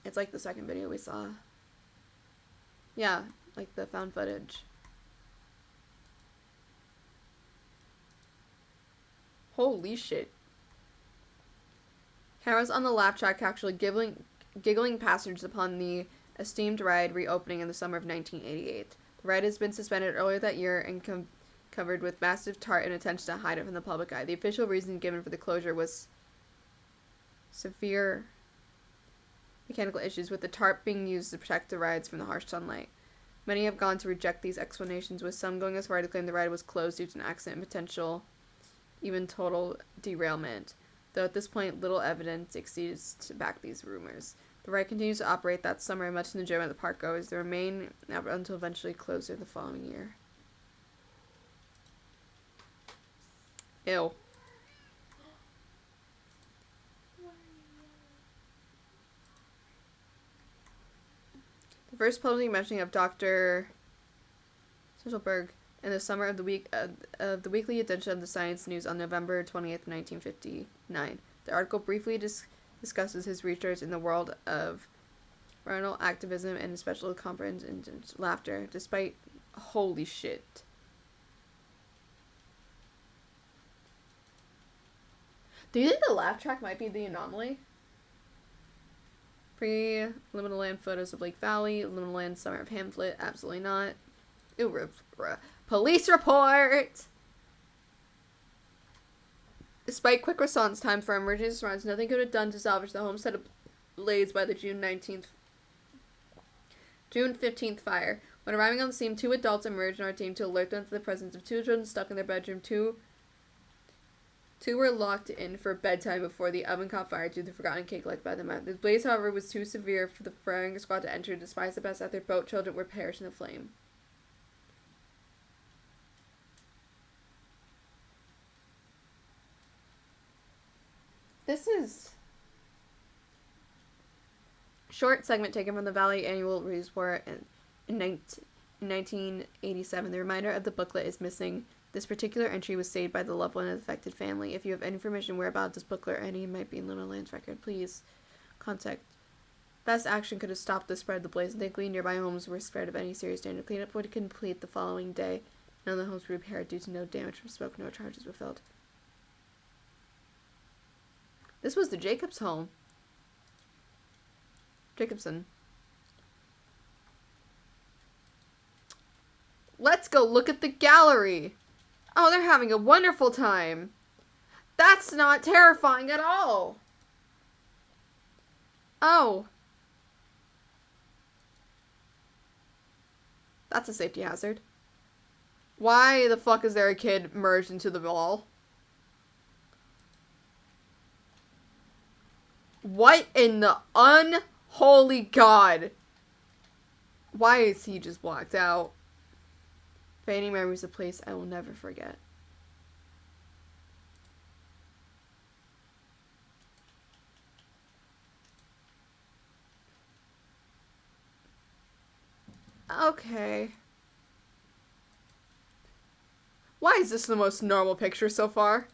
it's like the second video we saw. Yeah, like the found footage. Holy shit. Cameras on the laugh track actually giggling passengers upon the esteemed ride reopening in the summer of 1988. The ride has been suspended earlier that year and covered with massive tarp in attempt to hide it from the public eye. The official reason given for the closure was severe mechanical issues, with the tarp being used to protect the rides from the harsh sunlight. Many have gone to reject these explanations, with some going as far to claim the ride was closed due to an accident and potential, even total derailment, though at this point little evidence exists to back these rumors. The ride continues to operate that summer, and much to the enjoyment of the park goers. They remain until eventually closer the following year. Ew. The first public mentioning of Dr. Sichelberg in the summer of the weekly edition of the Science News on November 20th, 1959. The article briefly discusses his research in the world of environmental activism and special comprehension and laughter, despite holy shit. Do you think the laugh track might be the anomaly? Pre-Liminal Land photos of Lake Valley, Liminal Land summer pamphlet, absolutely not. Ooh, police report! Despite quick response time for emergency response, nothing could have done to salvage the homestead ablaze by the June 15th fire. When arriving on the scene, 2 adults emerged on our team to alert them to the presence of 2 children stuck in their bedroom. Two were locked in for bedtime before the oven caught fire due to the forgotten cake left by the mouth. The blaze, however, was too severe for the firing squad to enter. Despite the best effort, both children were perished in the flame. This is short segment taken from the Valley Annual Report in 1987. The reminder of the booklet is missing. This particular entry was saved by the loved one of the affected family. If you have any information whereabouts this booklet or any might be in Liminal Land's record, please contact. Fast action could have stopped the spread of the blaze, and thankfully nearby homes were spared of any serious danger. Cleanup would complete the following day. None of the homes were repaired due to no damage from smoke. No charges were filed. This was the Jacobs home. Jacobson. Let's go look at the gallery. Oh, they're having a wonderful time. That's not terrifying at all. Oh. That's a safety hazard. Why the fuck is there a kid merged into the wall? What in the unholy god? Why is he just blocked out? Fading memories of a place I will never forget. Okay. Why is this the most normal picture so far?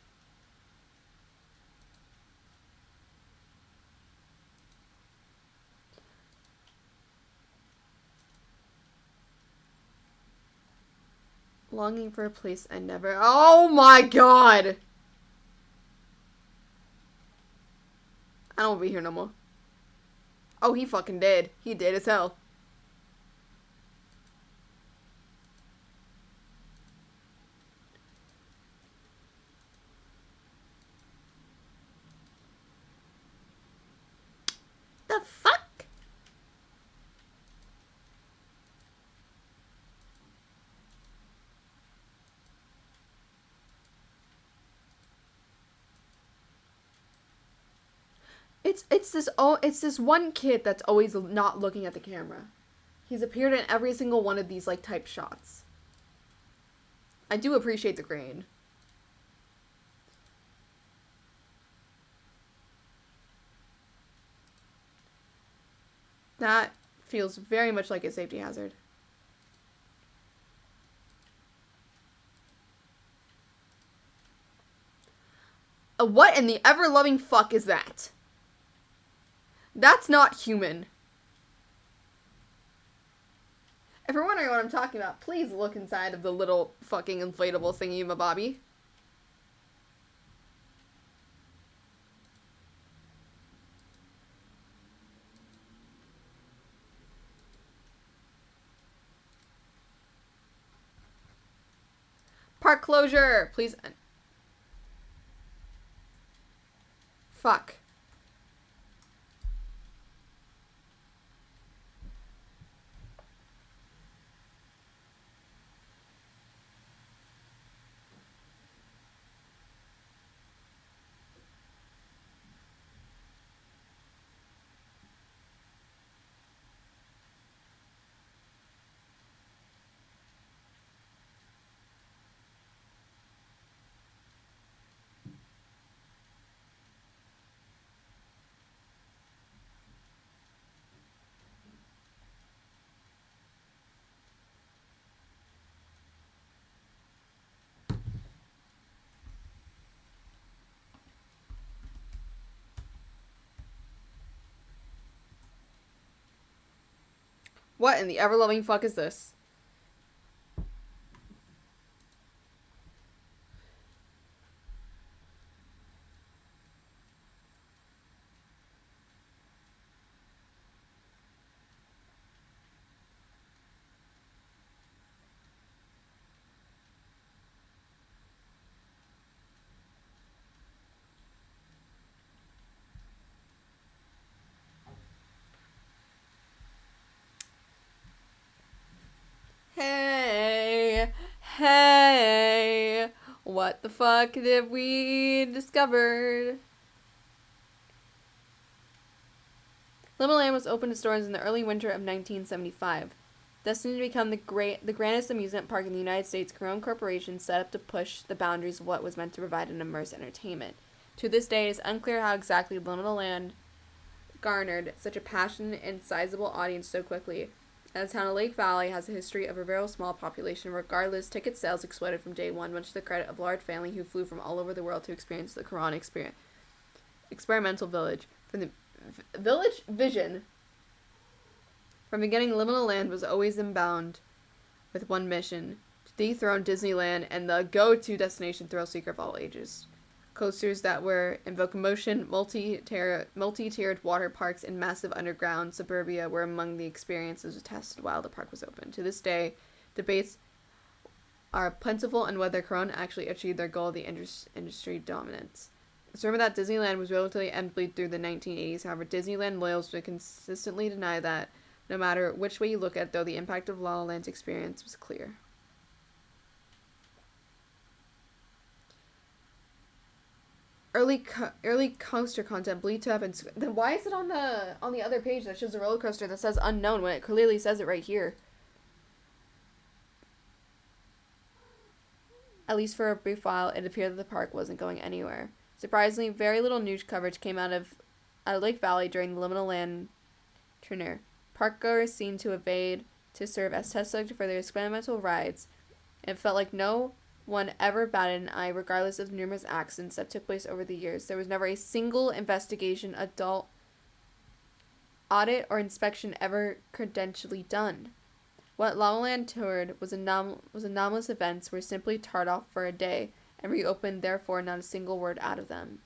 Longing for a place I never... Oh my god! I don't want to be here no more. Oh, he fucking did. He did as hell. The fuck? It's this one kid that's always not looking at the camera. He's appeared in every single one of these like type shots. I do appreciate the grain. That feels very much like a safety hazard. What in the ever-loving fuck is that? That's not human. If you're wondering what I'm talking about, please look inside of the little fucking inflatable thingy-mabobby. Park closure! Please. Fuck. What in the ever-loving fuck is this? Hey, what the fuck did we discover? Liminal Land was opened to stores in the early winter of 1975. Destined to become the grandest amusement park in the United States, Corona Corporation set up to push the boundaries of what was meant to provide an immersive entertainment. To this day, it is unclear how exactly Liminal Land garnered such a passionate and sizable audience so quickly. The town of Lake Valley has a history of a very small population. Regardless, ticket sales exploded from day one, much to the credit of a large family who flew from all over the world to experience the Corona experimental village. From the village vision, from beginning, Liminal Land was always inbound with one mission: to dethrone Disneyland and the go-to destination thrill seeker of all ages. Coasters that were invoke motion, multi-tiered water parks, and massive underground suburbia were among the experiences tested while the park was open. To this day, debates are plentiful on whether Corona actually achieved their goal of the industry dominance. It's rumored that Disneyland was relatively empty through the 1980s. However, Disneyland loyals would consistently deny that No matter which way you look at it, though, the impact of La La Land's experience was clear. Early coaster content believed to have been. Then why is it on the other page that shows a roller coaster that says unknown when it clearly says it right here? At least for a brief while, it appeared that the park wasn't going anywhere. Surprisingly, very little news coverage came out of Lake Valley during the Liminal Land tourneur. Parkgoers seemed to evade to serve as test subject for their experimental rides. It felt like no one ever batted an eye, regardless of the numerous accidents that took place over the years. There was never a single investigation, adult audit, or inspection ever credentially done. What La La Land toured was anomalous events were simply tarred off for a day and reopened, therefore not a single word out of them.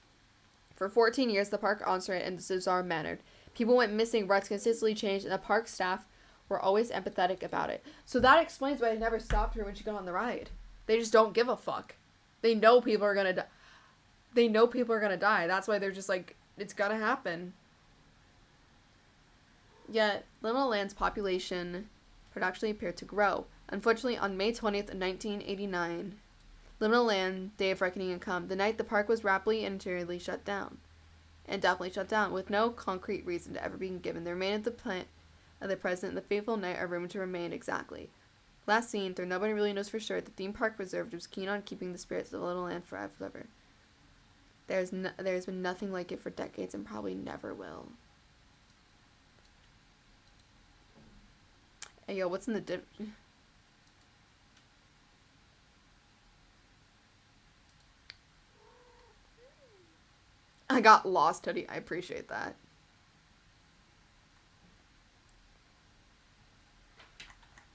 For 14 years, the park operated in this bizarre manner. People went missing, routes consistently changed, and the park staff were always empathetic about it. So that explains why they never stopped her when she got on the ride. They just don't give a fuck. They know people are gonna die. They know people are gonna die. That's why they're just like, it's gonna happen. Yet, Liminal Land's population actually appeared to grow. Unfortunately, on May 20th, 1989, Liminal Land Day of Reckoning had come. The night the park was rapidly and entirely shut down. And definitely shut down, with no concrete reason to ever being given. The remainder of the plant of the present and the fateful night are rumored to remain exactly. Last seen, though nobody really knows for sure, the theme park reserve was keen on keeping the spirits of Little Land forever. There's been nothing like it for decades and probably never will. Hey, yo, what's in the I got lost, hoodie. I appreciate that.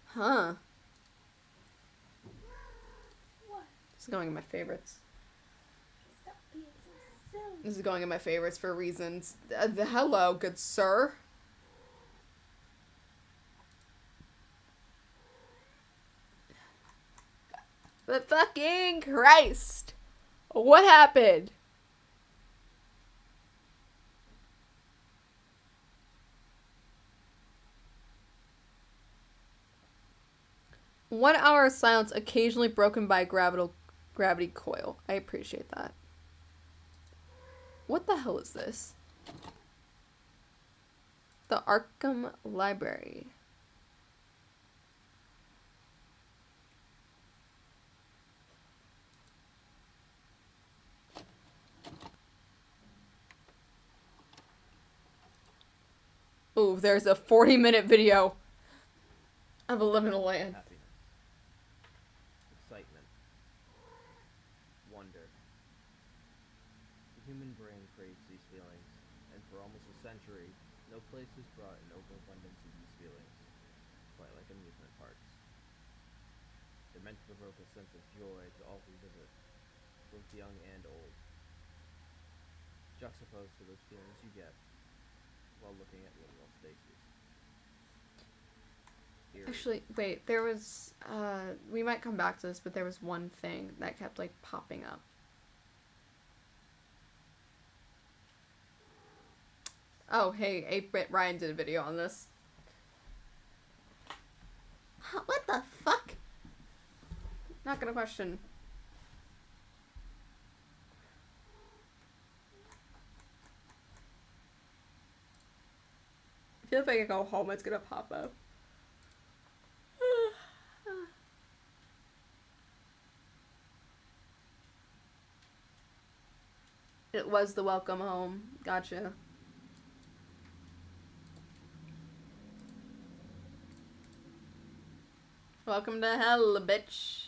Huh. What? This is going in my favorites. Stop being so silly. This is going in my favorites for reasons. Hello, good sir. But fucking Christ. What happened? One hour of silence, occasionally broken by gravity coil. I appreciate that. What the hell is this? The Arkham Library. Ooh, there's a 40-minute video of a Liminal Land. Happiness, excitement, wonder. The human brain craves these feelings, and for almost a century, no place has brought an overabundance of these feelings, quite like amusement parks. They're meant to provoke a sense of joy to all who visit, both young and old, juxtaposed to those feelings you get while looking at liminal spaces. Actually, wait, there was, we might come back to this, but there was one thing that kept, like, popping up. Oh, hey, 8-Bit Ryan did a video on this. What the fuck? Not gonna question. I feel if I can go home, it's gonna pop up. It was the welcome home. Gotcha. Welcome to hell, bitch.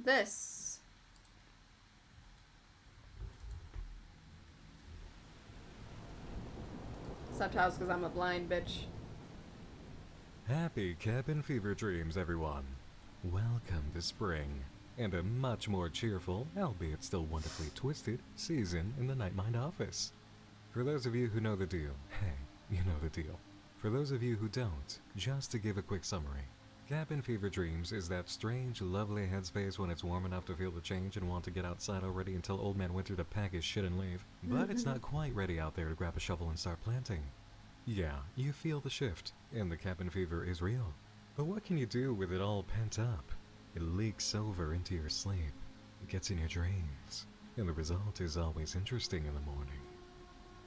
This. Subtitles because I'm a blind bitch. Happy cabin fever dreams, everyone. Welcome to spring, and a much more cheerful, albeit still wonderfully twisted, season in the Nightmind office. For those of you who know the deal, hey, you know the deal. For those of you who don't, just to give a quick summary, Cabin fever dreams is that strange, lovely headspace when it's warm enough to feel the change and want to get outside already and tell Old Man Winter to pack his shit and leave. But it's not quite ready out there to grab a shovel and start planting. Yeah, you feel the shift, and the cabin fever is real. But what can you do with it all pent up? It leaks over into your sleep, it gets in your dreams, and the result is always interesting in the morning.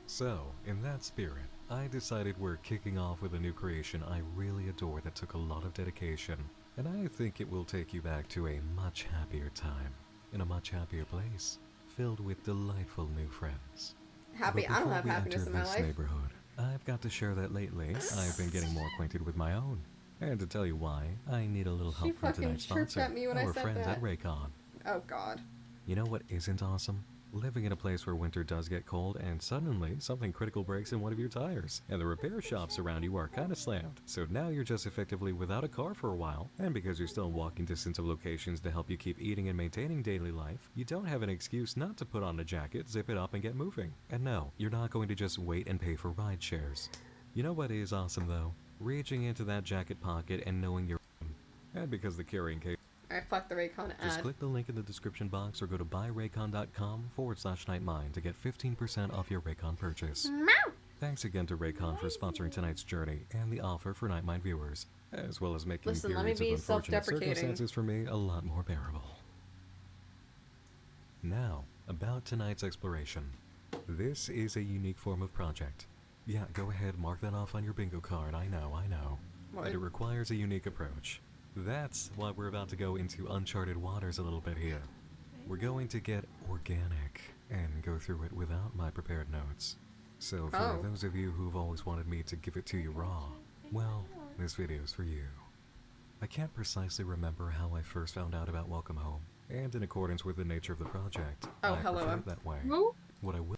So, in that spirit, I decided we're kicking off with a new creation I really adore that took a lot of dedication, and I think it will take you back to a much happier time, in a much happier place, filled with delightful new friends. Happy? But I don't before have we happiness enter in my this life. neighborhood, I've got to share that lately I've been getting more acquainted with my own. And to tell you why, I need a little She help from fucking tonight's chirped sponsor, at me when I our said friends that. at Raycon. Oh God. You know what isn't awesome? Living in a place where winter does get cold and suddenly something critical breaks in one of your tires, and the repair shops around you are kinda slammed. So now you're just effectively without a car for a while, and because you're still in walking distance of locations to help you keep eating and maintaining daily life, you don't have an excuse not to put on a jacket, zip it up, and get moving. And no, you're not going to just wait and pay for ride shares. You know what is awesome though? Reaching into that jacket pocket and knowing you're and because the carrying case. Alright, fuck the Raycon Just ad. click the link in the description box or go to buyraycon.com/nightmind to get 15% off your Raycon purchase. Thanks again to Raycon for sponsoring tonight's journey and the offer for Nightmind viewers, as well as making Listen, let me periods of be unfortunate self-deprecating. circumstances for me a lot more bearable. Now, about tonight's exploration. This is a unique form of project. Yeah, go ahead, mark that off on your bingo card, I know. What? But it requires a unique approach. That's why we're about to go into uncharted waters a little bit here. We're going to get organic and go through it without my prepared notes. So for Oh. those of you who've always wanted me to give it to you raw, well, this video's for you. I can't precisely remember how I first found out about Welcome Home, and in accordance with the nature of the project, Oh, I hello, prefer Em. it that way. Who? What I will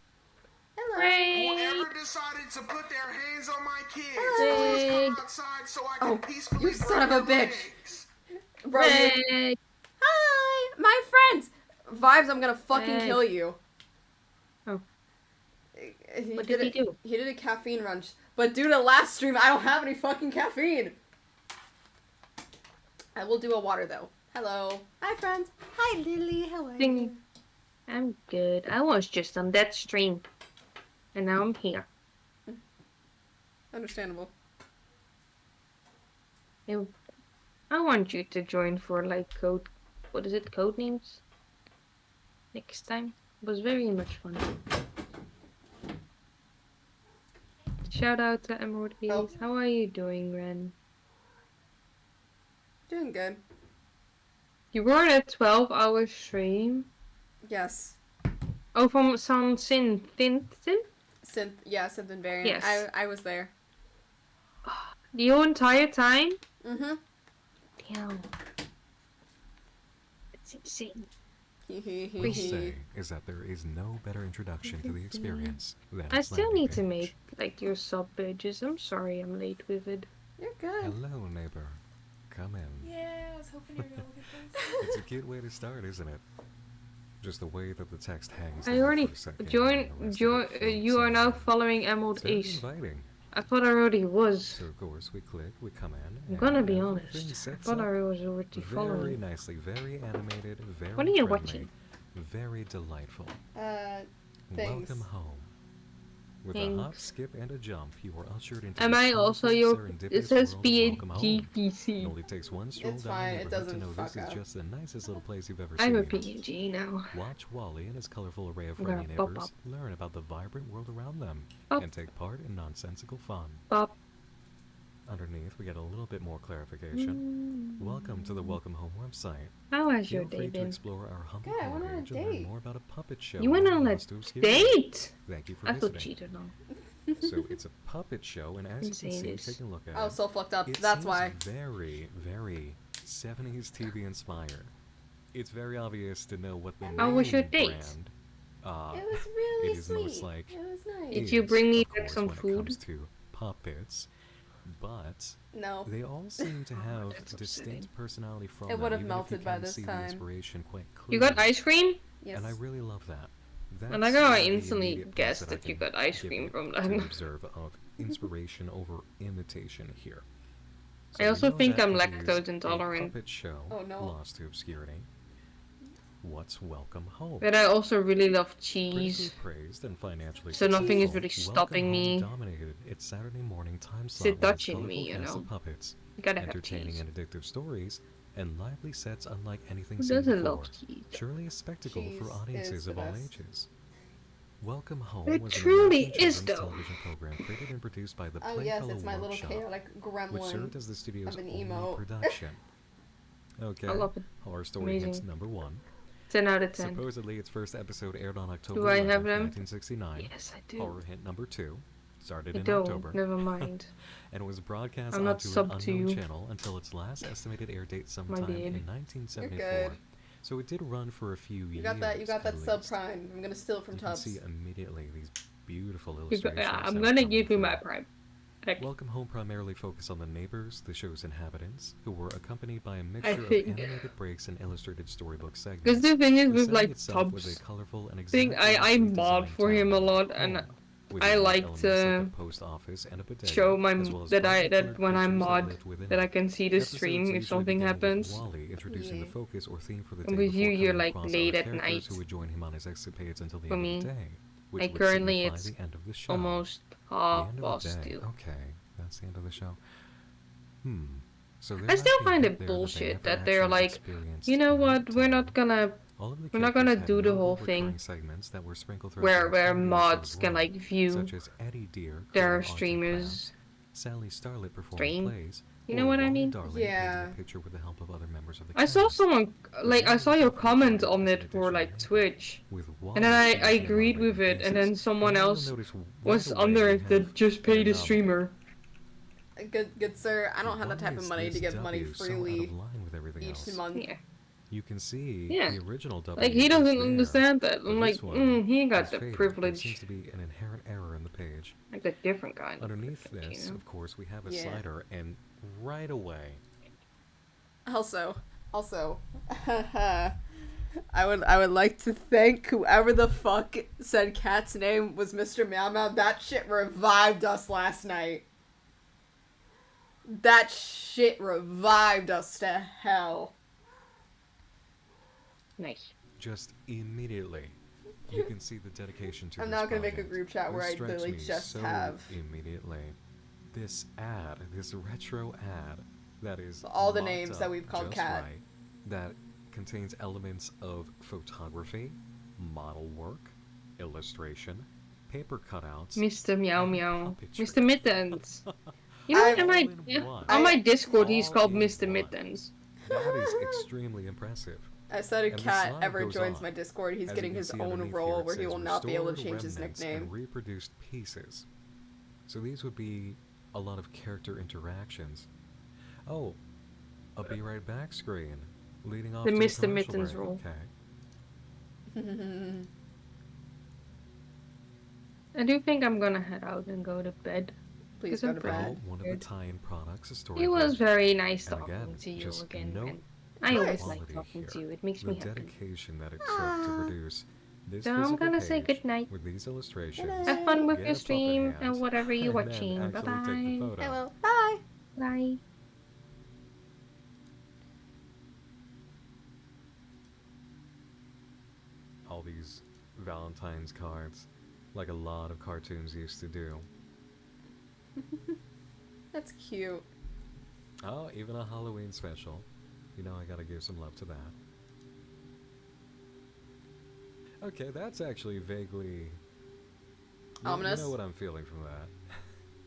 Whoever decided to put their hands on my kids, Hey. please come outside so I can Oh, peacefully you son of a break their bitch. legs. Bro, you- Hey. Hi, my friends. Vibes, I'm gonna fucking Hey. kill you. Oh. He What did he do? He did a caffeine run, but due to last stream, I don't have any fucking caffeine. I will do a water though. Hello. Hi, friends. Hi, Lily. How are Ding. you? I'm good. I was just on that stream. And now I'm here. Understandable. I want you to join for like what is it, code names? Next time. It was very much fun. Shout out to Emerald Gaze. Oh. How are you doing, Ren? Doing good. You were on a 12-hour stream. Yes. Oh, from some Synth. Synth and variant. Yes. I was there. The whole entire time? Mm-hmm. Damn. That's insane. say is that there is no better introduction to the experience than I its still landing need to page. make like your sub pages. I'm sorry I'm late with it. You're good. Hello, neighbor. Come in. Yeah, I was hoping you were gonna look at this. It's a cute way to start, isn't it? Just the way that the text hangs. I there already for a second, join. and the rest of Join. it floats You are now on. following Emerald It's very Ace. inviting. I thought I already was. So of course we click, we come in. I'm gonna and be everything honest. I sets thought up I was already very following. nicely, very animated, very What are you friendly, watching? very delightful. Things. Welcome home. With a hop, Thanks. skip, and a jump, you are ushered into Am the I also colorful, your? serendipitous It says world of Welcome Home. It PNG. only takes one stroll It's down fine, the it neighborhood to doesn't know this fuck is up. just the nicest little place you've ever I'm a seen. PNG now. Watch Wally and his colorful array of I'm friendly gonna pop neighbors up. learn about the vibrant world around them Pop. and take part in nonsensical fun. Pop. Underneath, we get a little bit more clarification. Welcome to the Welcome Home website. How has your Feel day free to been? explore our humble Good, I went on a homepage and learn date. more about a puppet show. You went and on a most obscure. date. Thank you for I feel visiting. cheated on. So it's a puppet show, and as you can Insane see, is- taking a look at I it, was so fucked up. it That's seems why. very, very 70s TV inspired. It's very obvious to know what the How was your main date? brand, It was really it is sweet. most like It was nice. Did you is, bring me of back course, some when food? It comes to puppets, but No. they all seem to have That's distinct upsetting. personality from It them, would've even if melted you by can this see time. the inspiration quite You got clearly. ice cream? Yes. And I really love that. And That's I gotta the instantly immediate guess piece that I you can got ice give cream you from to them. observe of inspiration over imitation here. So I we also know think that I'm it is lactose a intolerant. puppet show Oh, no. lost to obscurity. What's Welcome Home? But I also really love Critically cheese. praised and financially So nothing is successful, really Welcome stopping Home me. dominated its Saturday morning time It's a slot with its Dutch in colorful me, you cast know. of puppets, You gotta have entertaining cheese. and addictive stories, and lively sets unlike anything Who seen doesn't before. love cheese? Surely a spectacle Cheese for is audiences the of all best. ages. Welcome Home It was an truly American is, children's though. television program created and produced by the Oh Playfellow yes, it's my little Workshop, chaotic which served gremlin as the studio's of an only emote. production. Okay, I love it. horror story hint Amazing. number 1. 10 out of 10. Supposedly, its first episode aired on October Do I 11th, have them? 1969. Yes, I do. Horror hint number 2. Started I in don't. October. Never mind. And was broadcast I'm not onto an sub to unknown you. channel until its last estimated air date sometime babe. in 1974. You're good. So it did run for a few years. You got that at least. subprime. I'm gonna steal it from You can Tubbs. see immediately these beautiful You go- illustrations. yeah, I'm that gonna come give you my through. prime. Like, Welcome Home primarily focused on the neighbors, the show's inhabitants, who were accompanied by a mixture of think- animated breaks and illustrated storybook segments. because the thing is The with setting like itself was Tubbs a colorful and thing, I exactly mod designed for him a town, lot, and home, with I unique like elements to a post office and a bodega, show my as well as that brightly colored when I creatures mod lived within that it. I can see the Episodes stream usually if something began with happens. Wally introducing the Yeah. focus or theme for the And day with before you, you're, coming like, across late other at characters night. who would join him on his escapades until the For end me, of the day, which like would currently signify it's the end of the show. almost The half end of past the day. 2. Okay, that's the end of the show. So there I might still be a find hint it there that they bullshit never that they're actually like, experienced you know night what, we're time. not gonna All of the we're not characters gonna had do the notable whole recurring thing segments that were sprinkled throughout where the where entirety of the mods show's can run, like view such as Eddie Deer their creating arts and streamers crafts, Sally Starlet performing stream. plays, You know or what I Wally mean? Darling Yeah. painting a picture with the help of other members of the I saw cast. someone like I saw your With comment on Wally it for as an like additional Twitch, With and then I Wally featuring agreed with animated it, and then pieces. someone And you'll else notice right was away under we it that have just an paid a anomaly. streamer. Good sir, I don't have the Why type of is money to this give money W so out of freely line with everything each else? month. Yeah, You can see Yeah. the original W like he is doesn't there, understand that. but I'm like, this one he ain't got is the faded. There privilege, seems to be an inherent error in the page. like a different kind. Underneath of privilege, this, you know? of course, we have a Yeah. slider, and right away, Also, I would like to thank whoever the fuck said Cat's name was Mr. Meow Meow. That shit revived us last night. That shit revived us to hell. Nice. just immediately, you can see the dedication to I'm this now gonna make a project. group chat where This I strikes literally me just so have immediately this ad, this retro ad that is all the mocked names that up we've called just Cat. right, that contains elements of photography, model work, illustration, paper cutouts, Mr. Meow and Meow. puppetry. Mr. Mittens. You know what, All in one. on my Discord he's All called in Mr. one. Mittens. That is extremely impressive. I said if And the Cat slide ever goes joins on. my Discord, he's As you getting can his see own underneath role here, it where he says will not be able to restored change his remnants nickname. and reproduced pieces. So these would be a lot of character interactions. Oh, a be right back screen leading off The to a Mr. commercial Mittens break. role. Okay. I do think I'm gonna head out and go to bed. Please Because go I'm to proud. bed. Well, one of the tie-in products, a story. It was very nice And talking again, to you just again. note And I the always quality like talking here, to you. It makes the me happy. dedication that it took to produce this So I'm physical gonna say page goodnight. with these illustrations. Have fun with get your a puppet stream hand, and whatever you're and then watching. Bye actually take the bye. photo. I will. Bye. Bye. All these Valentine's cards, like a lot of cartoons used to do. That's cute. Oh, even a Halloween special. You know I gotta give some love to that. Okay, that's actually vaguely... Ominous? You know what I'm feeling from that.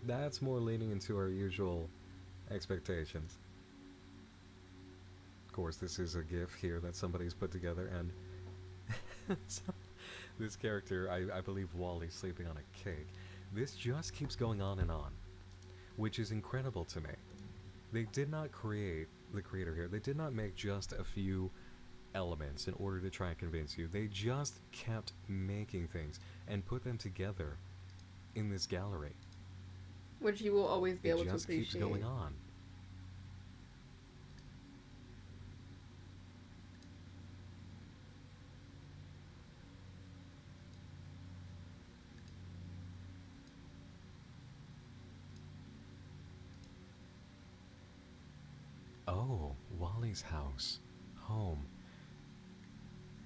That's more leaning into our usual expectations. Of course, this is a GIF here that somebody's put together, and so, this character, I believe Wally's sleeping on a cake. This just keeps going on and on, which is incredible to me. They did not create, the creator here, they did not make just a few elements in order to try and convince you. They just kept making things and put them together in this gallery. Which you will always be It able to just appreciate. keeps going on. Oh, Wally's house. Home.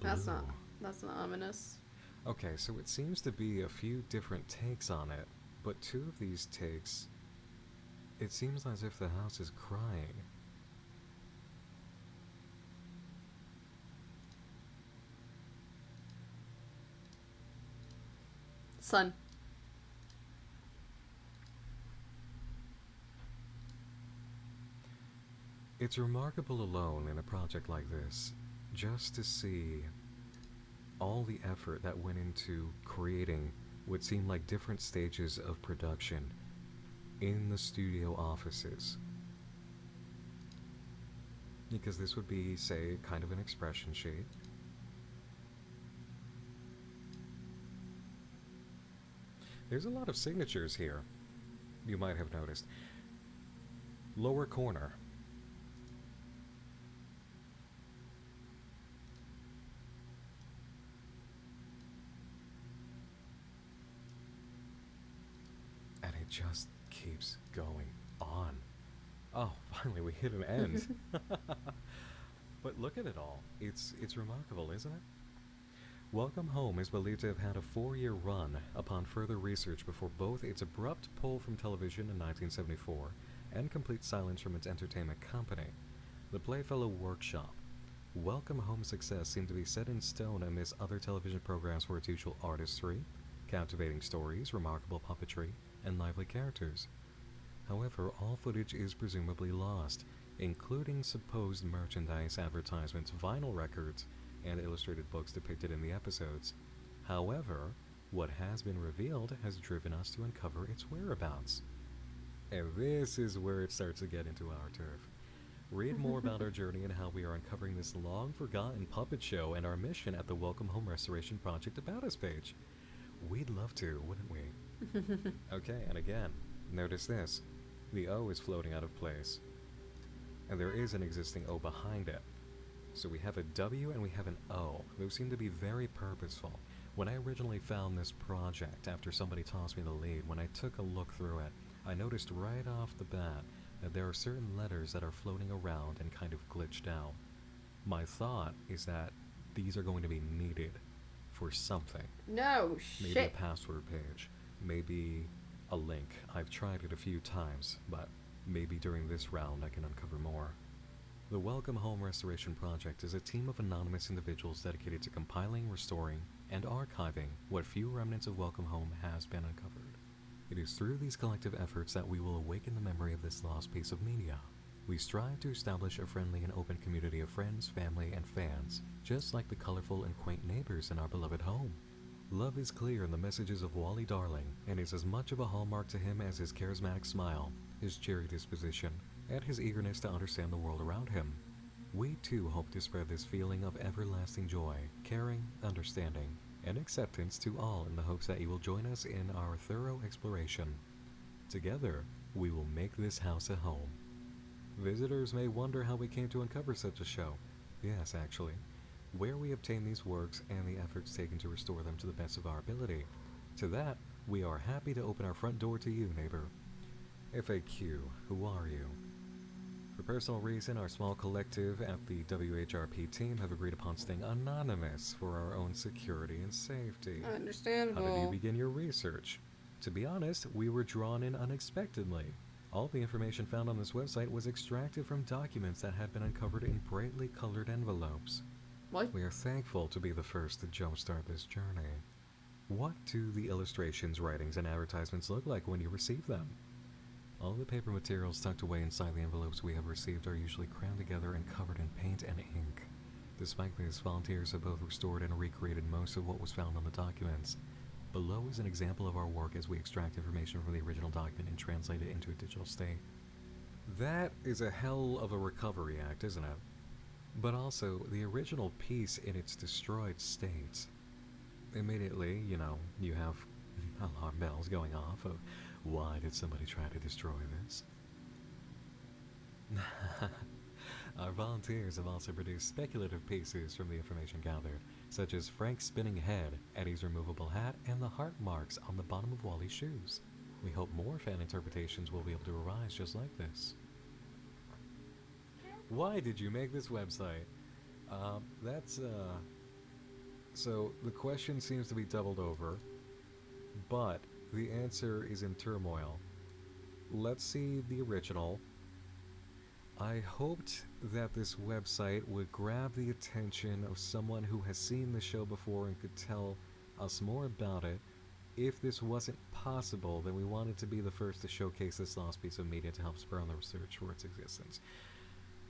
That's Ooh. not ominous. Okay, so it seems to be a few different takes on it, but two of these takes, it seems as if the house is crying. Sun. It's remarkable alone in a project like this, just to see all the effort that went into creating what seemed like different stages of production in the studio offices. Because this would be, say, kind of an expression sheet. There's a lot of signatures here, you might have noticed. Lower corner. And it just keeps going on. Oh, finally we hit an end. But look at it all. It's remarkable, isn't it? Welcome Home is believed to have had a 4-year run upon further research before both its abrupt pull from television in 1974 and complete silence from its entertainment company, the Playfellow Workshop. Welcome Home's success seemed to be set in stone amidst other television programs for its usual artistry, captivating stories, remarkable puppetry, and lively characters. However, all footage is presumably lost, including supposed merchandise advertisements, vinyl records, and illustrated books depicted in the episodes. However, what has been revealed has driven us to uncover its whereabouts. And this is where it starts to get into our turf. Read more about our journey and how we are uncovering this long-forgotten puppet show and our mission at the Welcome Home Restoration Project About Us page. We'd love to, wouldn't we? Okay, and again, notice this. The O is floating out of place. And there is an existing O behind it. So we have a W and we have an O. Those seem to be very purposeful. When I originally found this project, after somebody tossed me the lead, when I took a look through it, I noticed right off the bat that there are certain letters that are floating around and kind of glitched out. My thought is that these are going to be needed for something. No Maybe shit. a password page. Maybe a link. I've tried it a few times, but maybe during this round I can uncover more. The Welcome Home Restoration Project is a team of anonymous individuals dedicated to compiling, restoring, and archiving what few remnants of Welcome Home has been uncovered. It is through these collective efforts that we will awaken the memory of this lost piece of media. We strive to establish a friendly and open community of friends, family, and fans, just like the colorful and quaint neighbors in our beloved home. Love is clear in the messages of Wally Darling, and is as much of a hallmark to him as his charismatic smile, his cheery disposition, and his eagerness to understand the world around him. We too hope to spread this feeling of everlasting joy, caring, understanding, and acceptance to all in the hopes that you will join us in our thorough exploration. Together, we will make this house a home. Visitors may wonder how we came to uncover such a show. Yes, actually. Where we obtain these works and the efforts taken to restore them to the best of our ability. To that, we are happy to open our front door to you, neighbor. FAQ, who are you? For personal reason, our small collective at the WHRP team have agreed upon staying anonymous for our own security and safety. How Understandable. did you begin your research? To be honest, we were drawn in unexpectedly. All the information found on this website was extracted from documents that had been uncovered in brightly colored envelopes. What? We are thankful to be the first to jumpstart this journey. What do the illustrations, writings, and advertisements look like when you receive them? All the paper materials tucked away inside the envelopes we have received are usually crammed together and covered in paint and ink. Despite this, volunteers have both restored and recreated most of what was found on the documents. Below is an example of our work as we extract information from the original document and translate it into a digital state. That is a hell of a recovery act, isn't it? But also, the original piece in its destroyed state. Immediately, you have alarm bells going off of, why did somebody try to destroy this? Our volunteers have also produced speculative pieces from the information gathered, such as Frank's spinning head, Eddie's removable hat, and the heart marks on the bottom of Wally's shoes. We hope more fan interpretations will be able to arise just like this. Why did you make this website? So the question seems to be doubled over, but the answer is in turmoil. Let's see the original. I hoped that this website would grab the attention of someone who has seen the show before and could tell us more about it. If this wasn't possible, then we wanted to be the first to showcase this lost piece of media to help spur on the research for its existence.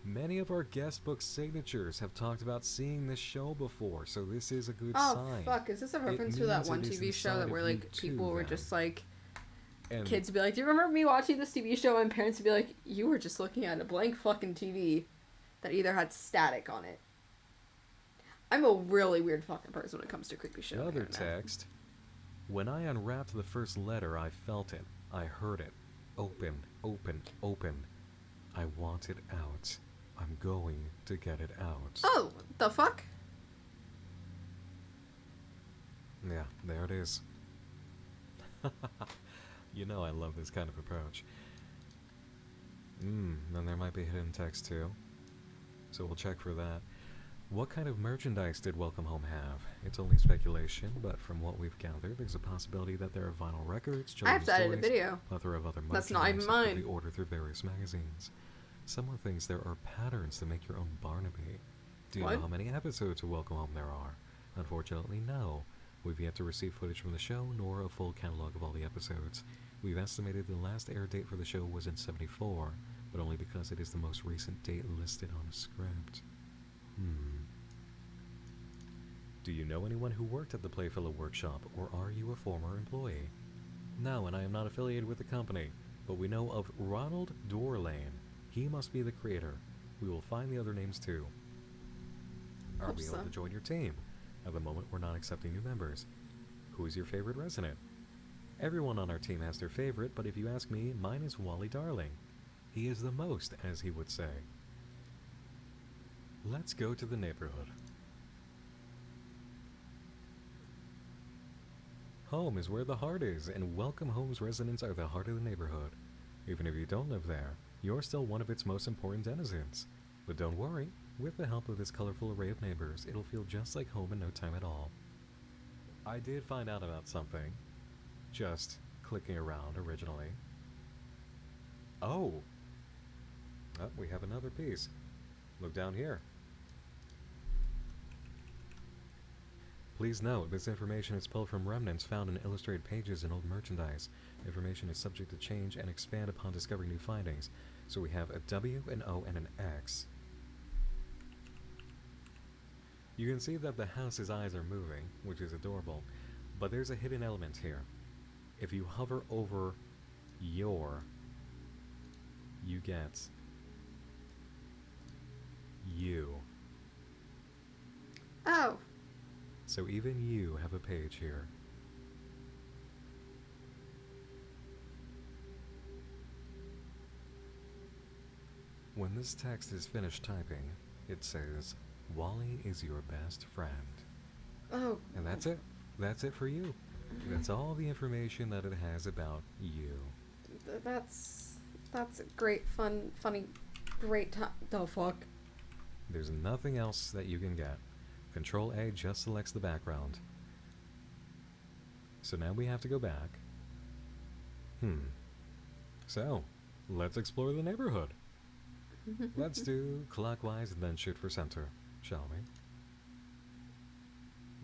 Many of our guest book signatures have talked about seeing this show before, so this is a good sign. Oh fuck, is this a reference to that one TV show that where like people were just like, and kids would be like, do you remember me watching this TV show? And parents would be like, you were just looking at a blank fucking TV that either had static on it. I'm a really weird fucking person when it comes to creepy shit. Another text. When I unwrapped the first letter, I felt it. I heard it. Open, open, open. I want it out. I'm going to get it out. Oh, the fuck? Yeah, there it is. You know I love this kind of approach. Then there might be hidden text too. So we'll check for that. What kind of merchandise did Welcome Home have? It's only speculation, but from what we've gathered, there's a possibility that there are vinyl records, I have to edit a video. plethora of other That's not even merchandise that mine. could be ordered through various magazines. Someone thinks there are patterns to make your own Barnaby. Do you What? know how many episodes of Welcome Home there are? Unfortunately, no. We've yet to receive footage from the show, nor a full catalog of all the episodes. We've estimated the last air date for the show was in '74, but only because it is the most recent date listed on a script. Do you know anyone who worked at the Playfellow Workshop, or are you a former employee? No, and I am not affiliated with the company, but we know of Ronald Dorlane. He must be the creator. We will find the other names too. Are Hope we able so. to join your team? At the moment, we're not accepting new members. Who is your favorite resident? Everyone on our team has their favorite, but if you ask me, mine is Wally Darling. He is the most, as he would say. Let's go to the neighborhood. Home is where the heart is, and Welcome Home's residents are the heart of the neighborhood. Even if you don't live there, you're still one of its most important denizens. But don't worry, with the help of this colorful array of neighbors, it'll feel just like home in no time at all. I did find out about something. Just clicking around originally. Oh! Oh, we have another piece. Look down here. Please note, this information is pulled from remnants found in illustrated pages and old merchandise. Information is subject to change and expand upon discovering new findings. So we have a W, an O, and an X. You can see that the house's eyes are moving, which is adorable, but there's a hidden element here. If you hover over your, you get you. Oh. So even you have a page here. When this text is finished typing, it says, Wally is your best friend. Oh. And that's it. That's it for you. That's all the information that it has about you. That's a great, funny, great time. The fuck? There's nothing else that you can get. Control A just selects the background. So now we have to go back. So, let's explore the neighborhood. Let's do clockwise and then shoot for center, shall we?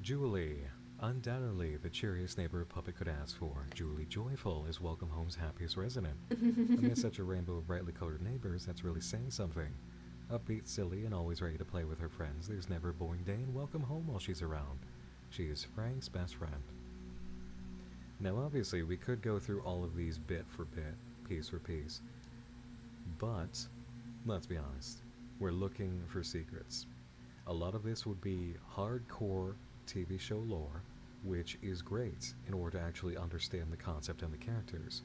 Julie. Undoubtedly the cheeriest neighbor a puppet could ask for. Julie Joyful is Welcome Home's happiest resident. Amidst such a rainbow of brightly colored neighbors, that's really saying something. Upbeat, silly, and always ready to play with her friends, there's never a boring day in Welcome Home while she's around. She is Frank's best friend. Now obviously we could go through all of these bit for bit, piece for piece. But, let's be honest, we're looking for secrets. A lot of this would be hardcore TV show lore, which is great in order to actually understand the concept and the characters.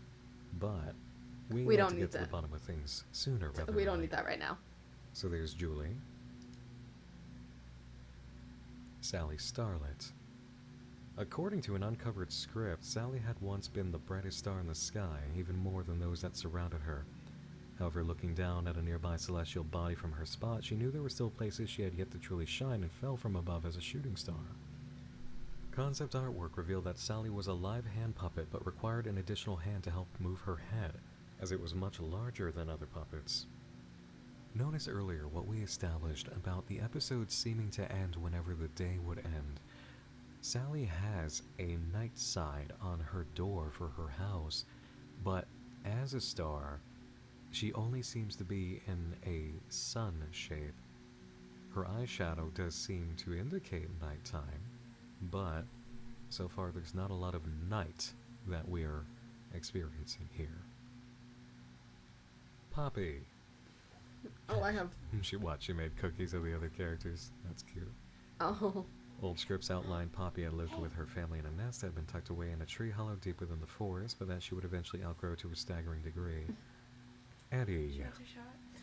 But we don't need to need get to the that. bottom of things sooner rather We than don't later. need that right now. So there's Julie. Sally Starlet. According to an uncovered script, Sally had once been the brightest star in the sky, even more than those that surrounded her. However, looking down at a nearby celestial body from her spot, she knew there were still places she had yet to truly shine and fell from above as a shooting star. Concept artwork revealed that Sally was a live hand puppet but required an additional hand to help move her head, as it was much larger than other puppets. Notice earlier what we established about the episode seeming to end whenever the day would end. Sally has a night side on her door for her house, but as a star, she only seems to be in a sun shape. Her eyeshadow does seem to indicate nighttime, but so far there's not a lot of night that we're experiencing here. Poppy. Oh, I have. She made cookies of the other characters. That's cute. Oh. Old scripts outlined Poppy had lived with her family in a nest that had been tucked away in a tree hollow deep within the forest, but that she would eventually outgrow to a staggering degree. Eddie,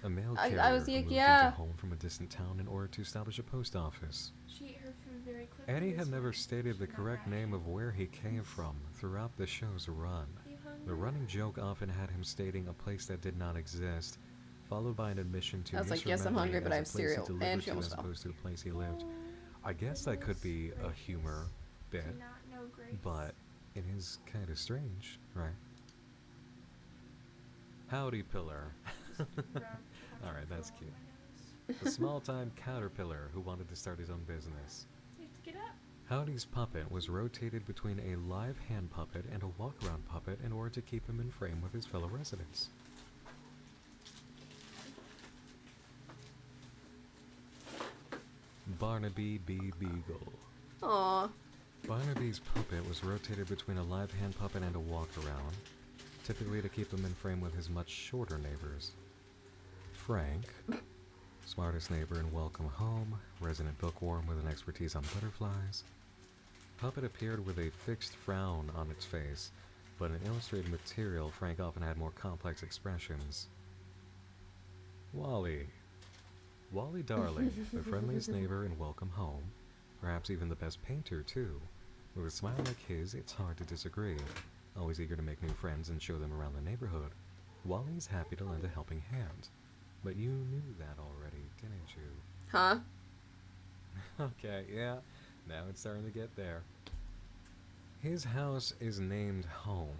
a male carrier I was who like, moved yeah. into home from a distant town in order to establish a post office. She ate her food very quickly. Eddie this had never morning. stated the She's not correct rational. name of where he came from throughout the show's run. You The hungry? running joke often had him stating a place that did not exist, followed by an admission to I was like, yes, I'm misremembering hungry, it but as I a have place he cereal. delivered And she to almost as fell. opposed to the place he lived. I guess that could be a humor bit, Do not know grace. but it is kind of strange, right? Howdy, Pillar. Alright, that's cute. A small-time caterpillar who wanted to start his own business. You have to get up. Howdy's puppet was rotated between a live hand puppet and a walk-around puppet in order to keep him in frame with his fellow residents. Barnaby B. Beagle. Aw. Barnaby's puppet was rotated between a live hand puppet and a walk-around, typically to keep him in frame with his much shorter neighbors. Frank, smartest neighbor in Welcome Home, resident bookworm with an expertise on butterflies. Puppet appeared with a fixed frown on its face, but in illustrated material, Frank often had more complex expressions. Wally. Wally Darling, the friendliest neighbor in Welcome Home, perhaps even the best painter, too. With a smile like his, it's hard to disagree. Always eager to make new friends and show them around the neighborhood, Wally's happy to lend a helping hand. But you knew that already, didn't you? Huh? Okay, yeah, now it's starting to get there. His house is named Home.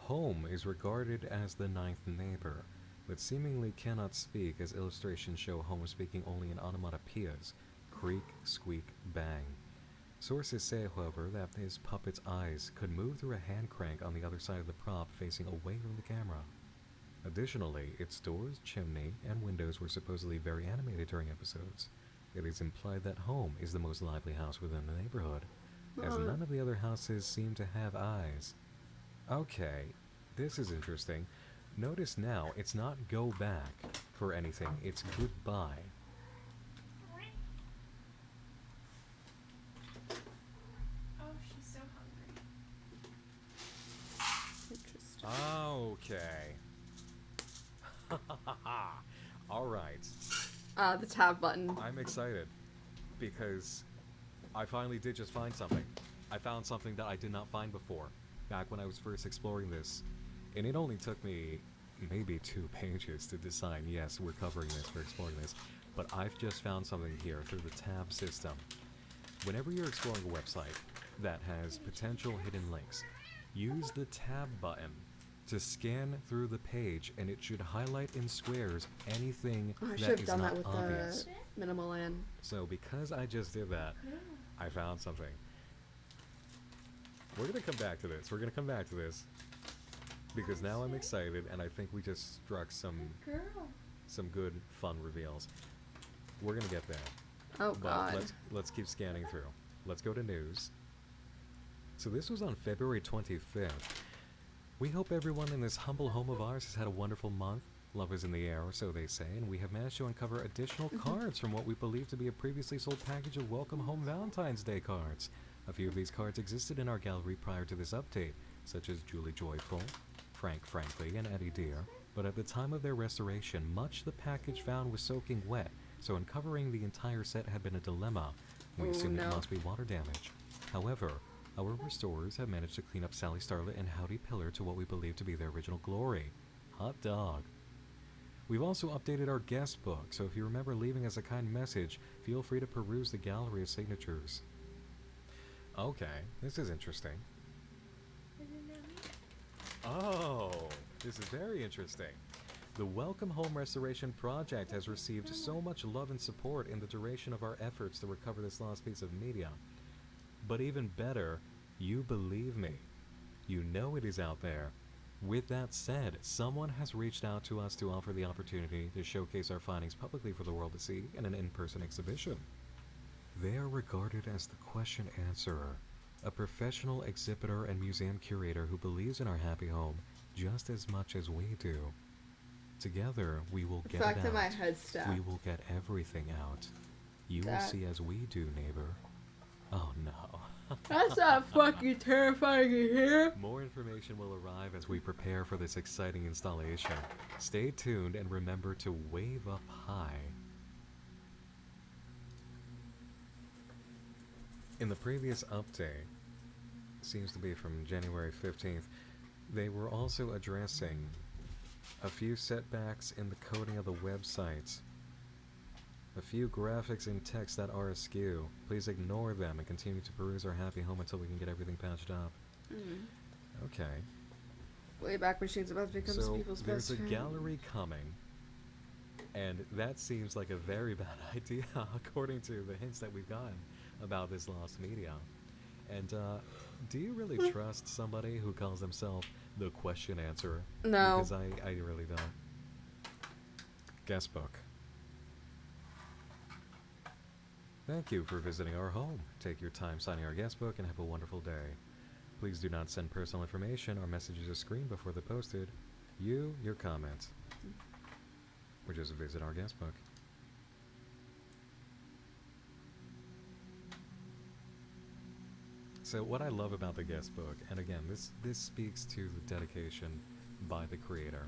Home is regarded as the ninth neighbor, but seemingly cannot speak, as illustrations show Home speaking only in onomatopoeias: creak, squeak, bang. Sources say, however, that his puppet's eyes could move through a hand crank on the other side of the prop facing away from the camera. Additionally, its doors, chimney, and windows were supposedly very animated during episodes. It is implied that Home is the most lively house within the neighborhood, as none of the other houses seem to have eyes. Okay, this is interesting. Notice now, it's not go back for anything, it's goodbye. Oh, she's so hungry. Interesting. Okay. Alright. The tab button. I'm excited because I finally did just find something. I found something that I did not find before back when I was first exploring this, and it only took me maybe 2 pages to decide, yes, we're covering this, we're exploring this, but I've just found something here through the tab system. Whenever you're exploring a website that has potential hidden links, use the tab button to scan through the page, and it should highlight in squares anything Oh, I should that have is done not that with obvious. the minimal land. So because I just did that, I found something. We're gonna come back to this. We're gonna come back to this because now I'm excited, and I think we just struck some good fun reveals. We're gonna get there. Oh But god. let's keep scanning through. Let's go to news. So this was on February 25th. We hope everyone in this humble home of ours has had a wonderful month. Love is in the air, so they say, and we have managed to uncover additional cards from what we believe to be a previously sold package of Welcome Home Valentine's Day cards. A few of these cards existed in our gallery prior to this update, such as Julie Joyful, Frank Frankly, and Eddie Deer, but at the time of their restoration, much the package found was soaking wet, so uncovering the entire set had been a dilemma. We Oh, assumed no. it must be water damage. However, our restorers have managed to clean up Sally Starlet and Howdy Pillar to what we believe to be their original glory. Hot dog. We've also updated our guest book, so if you remember leaving us a kind message, feel free to peruse the gallery of signatures. Okay, this is interesting. Oh, this is very interesting. The Welcome Home Restoration Project has received so much love and support in the duration of our efforts to recover this lost piece of media. But even better, you believe me. You know it is out there. With that said, someone has reached out to us to offer the opportunity to showcase our findings publicly for the world to see in an in-person exhibition. They are regarded as the question answerer, a professional exhibitor and museum curator who believes in our happy home just as much as we do. Together, we will get Fact it that out. my head stopped. We will get everything out. You will That- see as we do, neighbor. Oh no. That's not fucking terrifying in here. More information will arrive as we prepare for this exciting installation. Stay tuned and remember to wave up high. In the previous update, seems to be from January 15th, they were also addressing a few setbacks in the coding of the website. A few graphics and text that are askew. Please ignore them and continue to peruse our happy home until we can get everything patched up. Okay. Wayback Machine's about to become So people's there's best a friend. gallery coming, and that seems like a very bad idea according to the hints that we've gotten about this lost media. And do you really trust somebody who calls themselves the question answerer? No. Because I really don't. Guest book. Thank you for visiting our home. Take your time signing our guest book and have a wonderful day. Please do not send personal information or messages or screen before they're posted. Your comment. Or just visit our guest book. So what I love about the guest book, and again, this speaks to the dedication by the creator,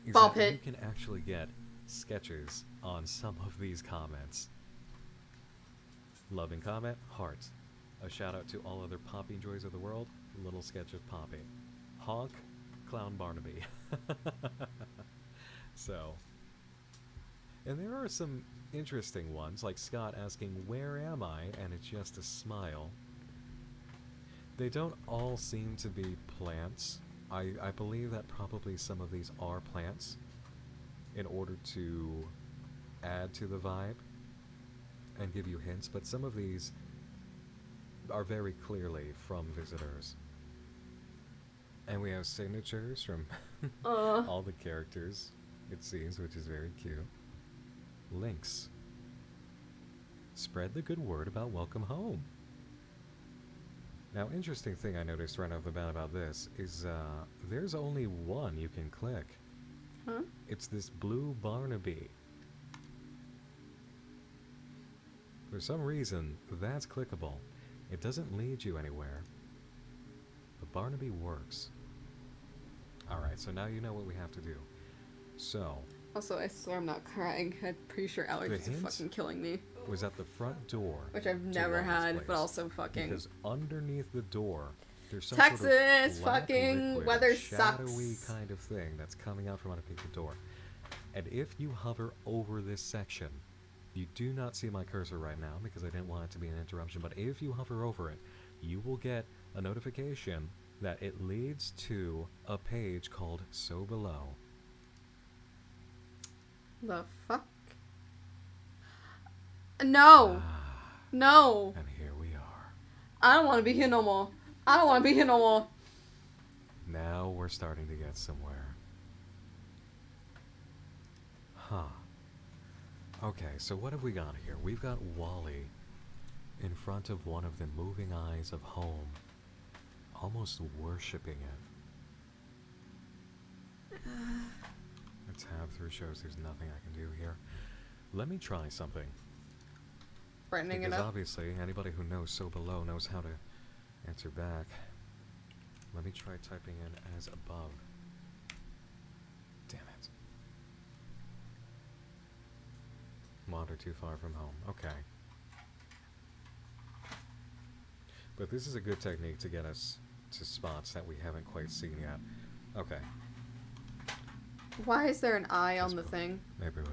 is Ball that pit. you can actually get sketches on some of these comments. Loving comment, heart. A shout out to all other Poppy joys of the world, little sketch of Poppy. Honk, Clown Barnaby. So, and there are some interesting ones, like Scott asking, "Where am I?" and it's just a smile. They don't all seem to be plants. I believe that probably some of these are plants in order to add to the vibe and give you hints, but some of these are very clearly from visitors. And we have signatures from all the characters, it seems, which is very cute. Links. Spread the good word about Welcome Home. Now, interesting thing I noticed right off the bat about this is there's only one you can click. Huh? It's this blue Barnaby. For some reason, that's clickable. It doesn't lead you anywhere. But Barnaby works. Alright, so now you know what we have to do. So, Also, I swear I'm not crying. I'm pretty sure allergies are hint? fucking killing me. was at the front door. Which I've to never Wally's had, place. but also fucking. Because underneath the door, there's some Texas, sort of black fucking liquid, weather shadowy sucks. kind of thing that's coming out from underneath the door. And if you hover over this section, you do not see my cursor right now because I didn't want it to be an interruption, but if you hover over it, you will get a notification that it leads to a page called So Below. The fuck? No! No! And here we are. I don't want to be here no more. I don't want to be here no more. Now we're starting to get somewhere. Huh. Okay, so what have we got here? We've got Wally in front of one of the moving eyes of home, almost worshipping it. A tab through shows there's nothing I can do here. Let me try something. Brightening it Because up. obviously, anybody who knows So Below knows how to answer back. Let me try typing in as above. Damn it. Wander too far from home. Okay. But this is a good technique to get us to spots that we haven't quite seen yet. Okay. Why is there an eye on This the would- thing? Maybe would.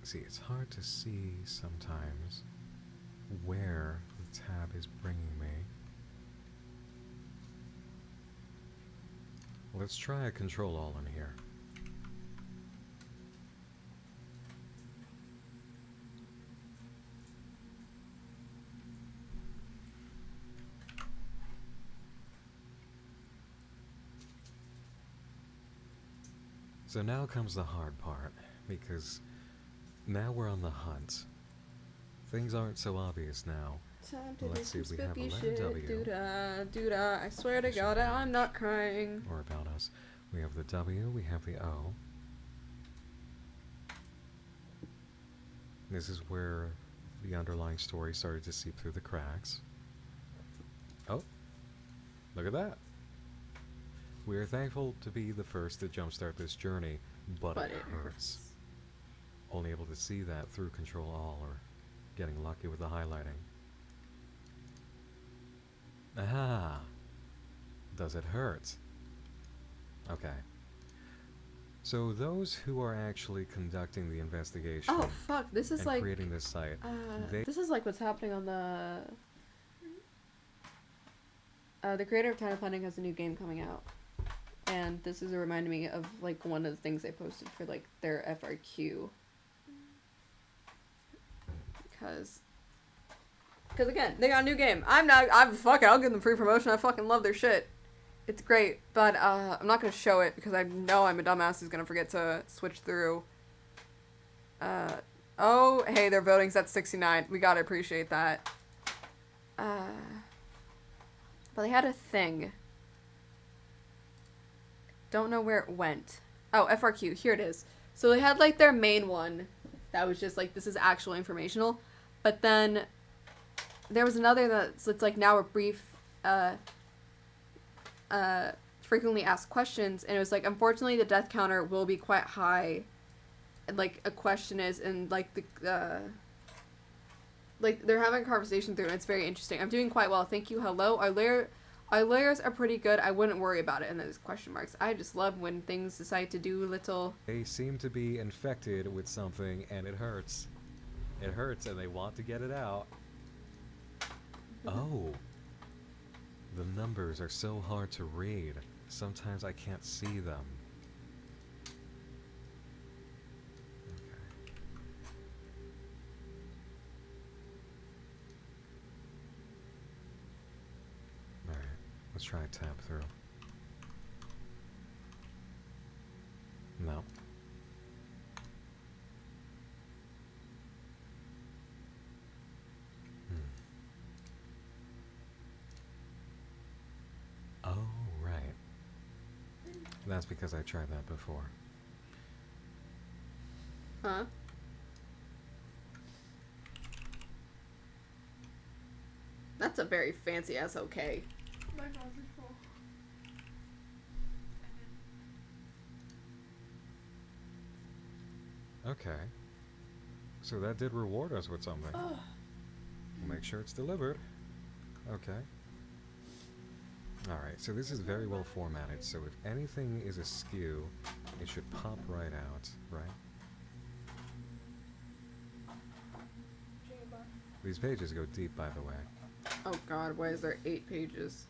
See, it's hard to see sometimes where the tab is bringing me. Let's try a control all in here. So now comes the hard part, because now we're on the hunt. Things aren't so obvious now. Time to Let's do see, some we have a spooky letter shit. W. Doo-dah, doo-dah. I swear to Should God, be I'm not crying. Or about us. We have the W, we have the O. This is where the underlying story started to seep through the cracks. Oh, look at that. We are thankful to be the first to jumpstart this journey, but it hurts. Only able to see that through Control All or getting lucky with the highlighting. Aha! Does it hurt? Okay. So those who are actually conducting the investigation Oh fuck! This is and like creating this site, they this is like what's happening on the creator of Time Planning has a new game coming out, and this is reminding me of like one of the things they posted for like their FRQ. Because again, they got a new game. I'm fuck it, I'll give them free promotion. I fucking love their shit. It's great, but I'm not gonna show it because I know I'm a dumbass who's gonna forget to switch through. Oh, hey, their voting's at 69. We gotta appreciate that. But they had a thing. Don't know where it went. Oh, FRQ, here it is. So they had like their main one that was just like, this is actual informational. But then there was another that's like now a brief, frequently asked questions, and it was like, unfortunately the death counter will be quite high, and like a question is, and like the like they're having a conversation through, and it's very interesting. I'm doing quite well, thank you. Hello, our layers are pretty good. I wouldn't worry about it. And there's question marks. I just love when things decide to do little. They seem to be infected with something, and it hurts. It hurts, and they want to get it out. Oh. The numbers are so hard to read. Sometimes I can't see them. Okay. Alright, let's try tab through. No. Oh, right. That's because I tried that before. Huh? That's a very fancy ass okay. My mouth is full. Okay. So that did reward us with something. Oh. We'll make sure it's delivered. Okay. Alright, so this is very well formatted, so if anything is askew, it should pop right out, right? These pages go deep, by the way. Oh god, why is there 8 pages?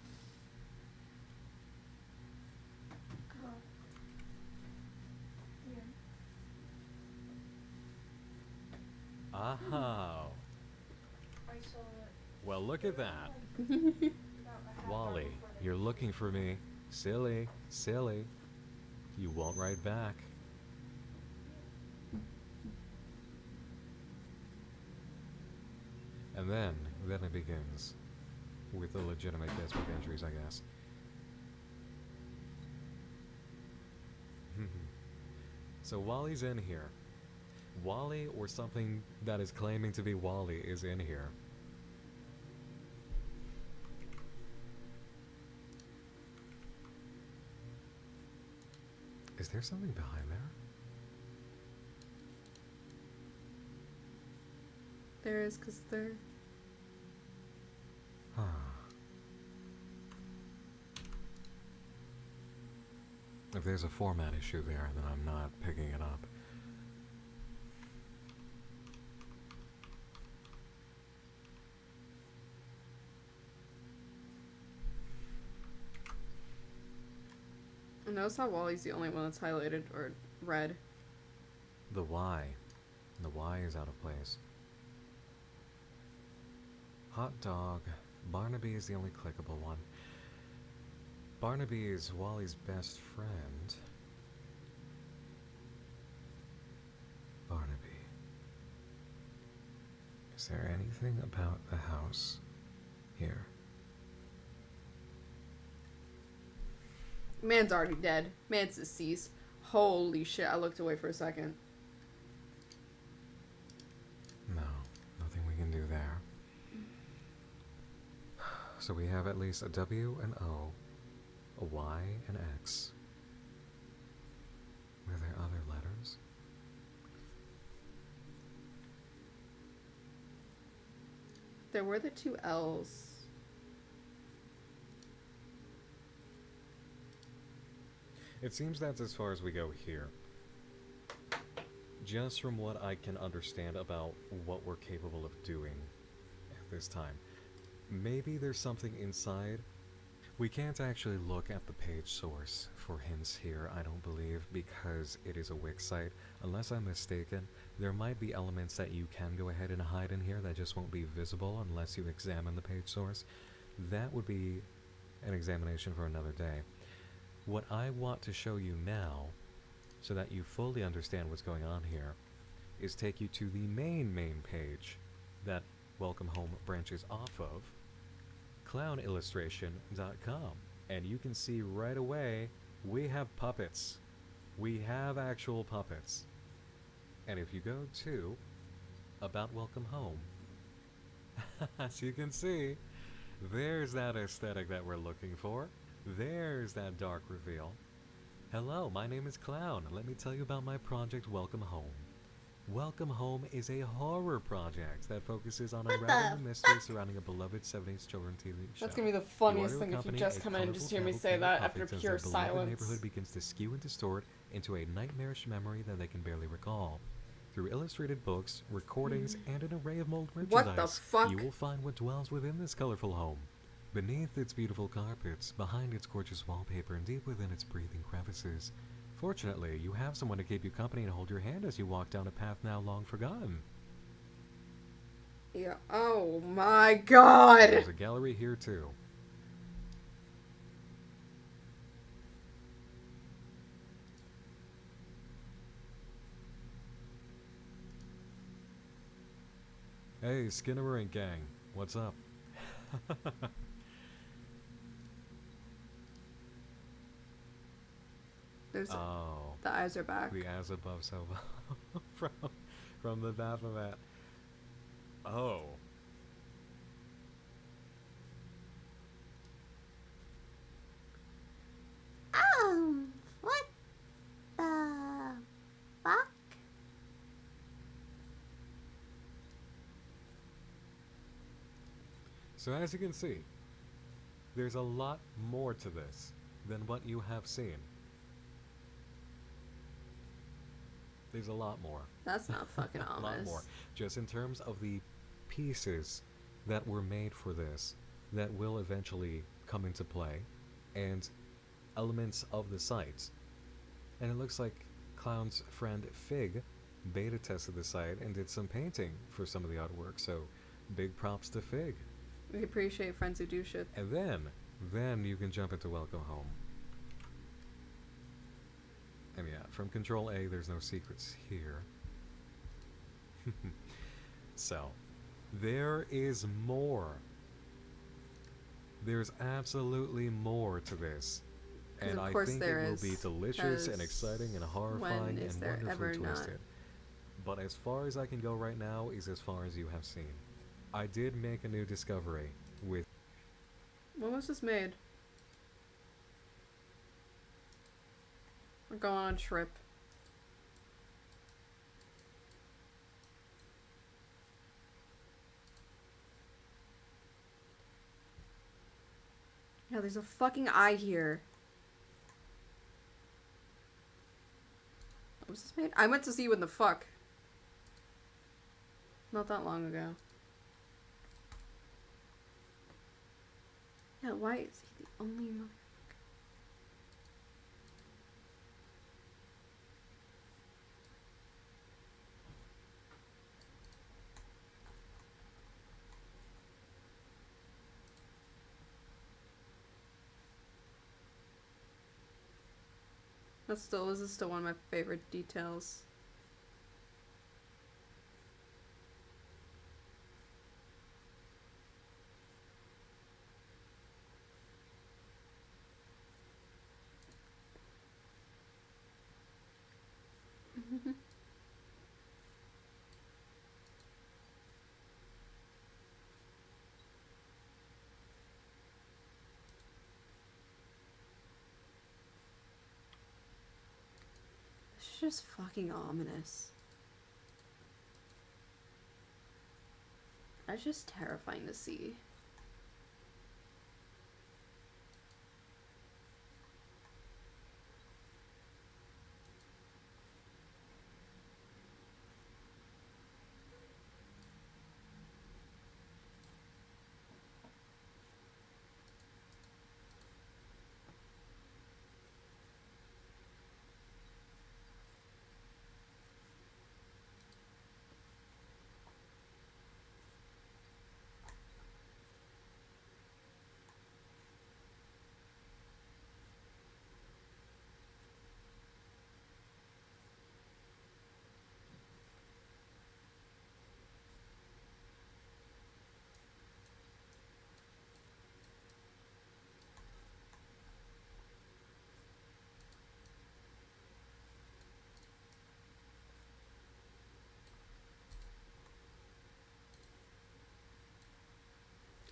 Aha! Well, look at that. Wally, you're looking for me. Silly, silly. You won't write back. And then it begins. With the legitimate guessbook entries, I guess. So Wally's in here. Wally, or something that is claiming to be Wally, is in here. Is there something behind there? There is, cause they're... Huh. If there's a format issue there, then I'm not picking it up. And notice how Wally's the only one that's highlighted or red. The Y. The Y is out of place. Hot dog. Barnaby is the only clickable one. Barnaby is Wally's best friend. Barnaby. Is there anything about the house here? Man's already dead. Man's deceased. Holy shit, I looked away for a second. No, nothing we can do there. So we have at least a W and O, a Y and X. Were there other letters? There were the 2 L's. It seems that's as far as we go here. Just from what I can understand about what we're capable of doing at this time. Maybe there's something inside. We can't actually look at the page source for hints here, I don't believe, because it is a Wix site. Unless I'm mistaken, there might be elements that you can go ahead and hide in here that just won't be visible unless you examine the page source. That would be an examination for another day. What I want to show you now, so that you fully understand what's going on here, is take you to the main page that Welcome Home branches off of, clownillustration.com. And you can see right away, we have puppets. We have actual puppets. And if you go to About Welcome Home, as you can see, there's that aesthetic that we're looking for. There's that dark reveal. Hello, my name is Clown. Let me tell you about my project Welcome Home. Welcome Home is a horror project that focuses on unraveling the mystery surrounding a beloved 70s children's TV show. That's gonna be the funniest thing if you just come in and just hear me say that after pure silence. The neighborhood begins to skew and distort into a nightmarish memory that they can barely recall. Through illustrated books, recordings, and an array of mold merchandise, What the fuck? you will find what dwells within this colorful home. Beneath its beautiful carpets, behind its gorgeous wallpaper, and deep within its breathing crevices. Fortunately, you have someone to keep you company and hold your hand as you walk down a path now long forgotten. Yeah. Oh my god! There's a gallery here too. Hey, Skinnamarink gang, what's up? There's Oh, the eyes are back. the as above so from the Baphomet. Oh. What the fuck? So as you can see, there's a lot more to this than what you have seen. There's a lot more. That's not fucking A lot more. ominous. Just in terms of the pieces that were made for this, that will eventually come into play, and elements of the site. And it looks like Clown's friend Fig beta tested the site and did some painting for some of the artwork, so big props to Fig. We appreciate friends who do shit. And then you can jump into Welcome Home. And yeah, from Control A, there's no secrets here. So, there is more. There's absolutely more to this. 'Cause And of I course think there it will is, be delicious and 'cause exciting and when horrifying is and there wonderfully ever not? twisted. But as far as I can go right now is as far as you have seen. I did make a new discovery with When was this made? We're going on a trip. Yeah, there's a fucking eye here. Was this made? I went to see you in the fuck. Not that long ago. Yeah, why is he the only motherfucker? This is still one of my favorite details. It's just fucking ominous. That's just terrifying to see.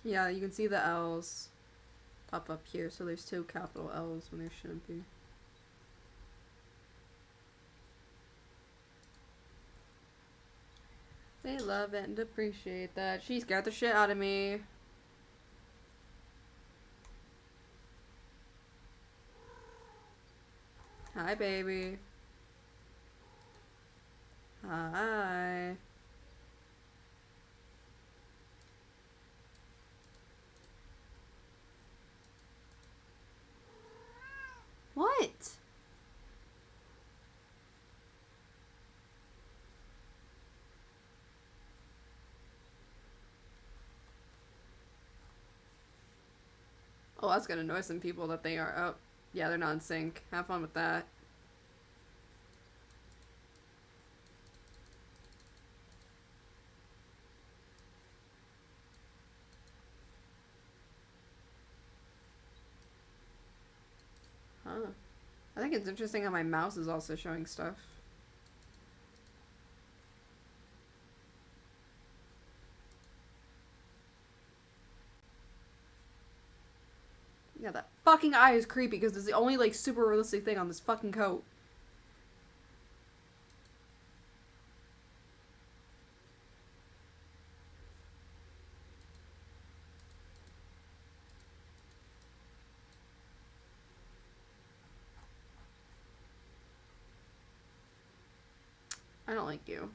Yeah, you can see the L's pop up here, so there's 2 capital L's when there shouldn't be. They love it and appreciate that. She scared the shit out of me. Hi, baby. Hi. What? Oh, that's gonna annoy some people that they are. Oh, yeah, they're not in sync. Have fun with that. Huh. I think it's interesting how my mouse is also showing stuff. Yeah, that fucking eye is creepy because it's the only, like, super realistic thing on this fucking coat. I don't like you.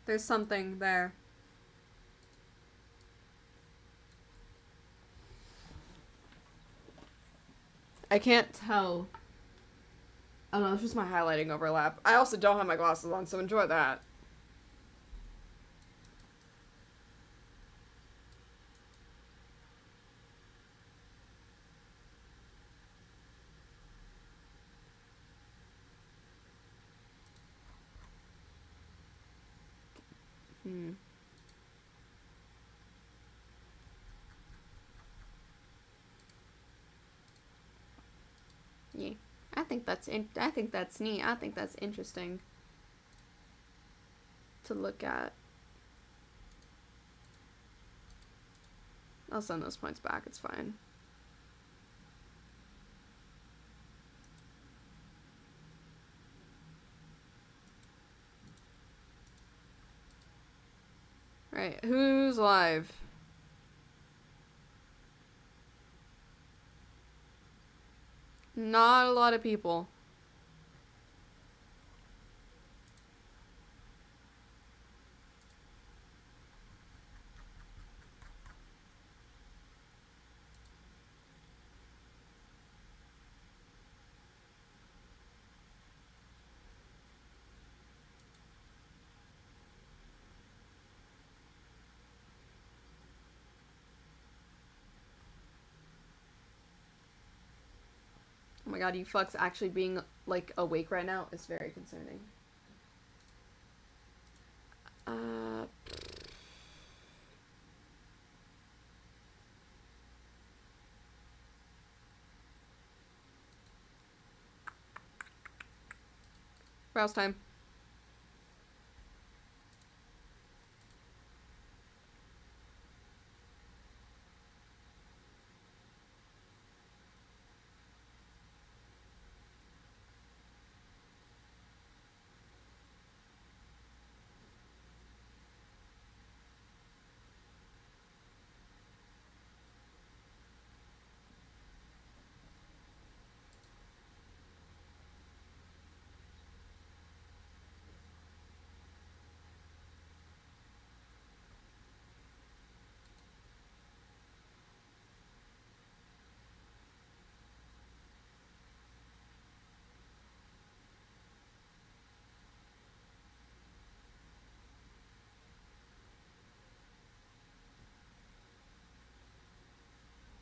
There's something there. I can't tell. I don't know, it's just my highlighting overlap. I also don't have my glasses on, so enjoy that. Yeah. I think that's neat. I think that's interesting to look at. I'll send those points back, it's fine. Alright, who's live? Not a lot of people. Oh my god, you fucks actually being, like, awake right now is very concerning. Browse time.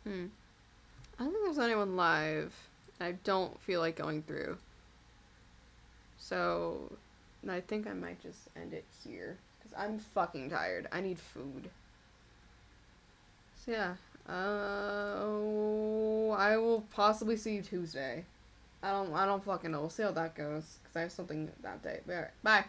I don't think there's anyone live. I don't feel like going through. So, I think I might just end it here. Because I'm fucking tired. I need food. So yeah. I will possibly see you Tuesday. I don't fucking know. We'll see how that goes. Because I have something that day. But alright. Bye.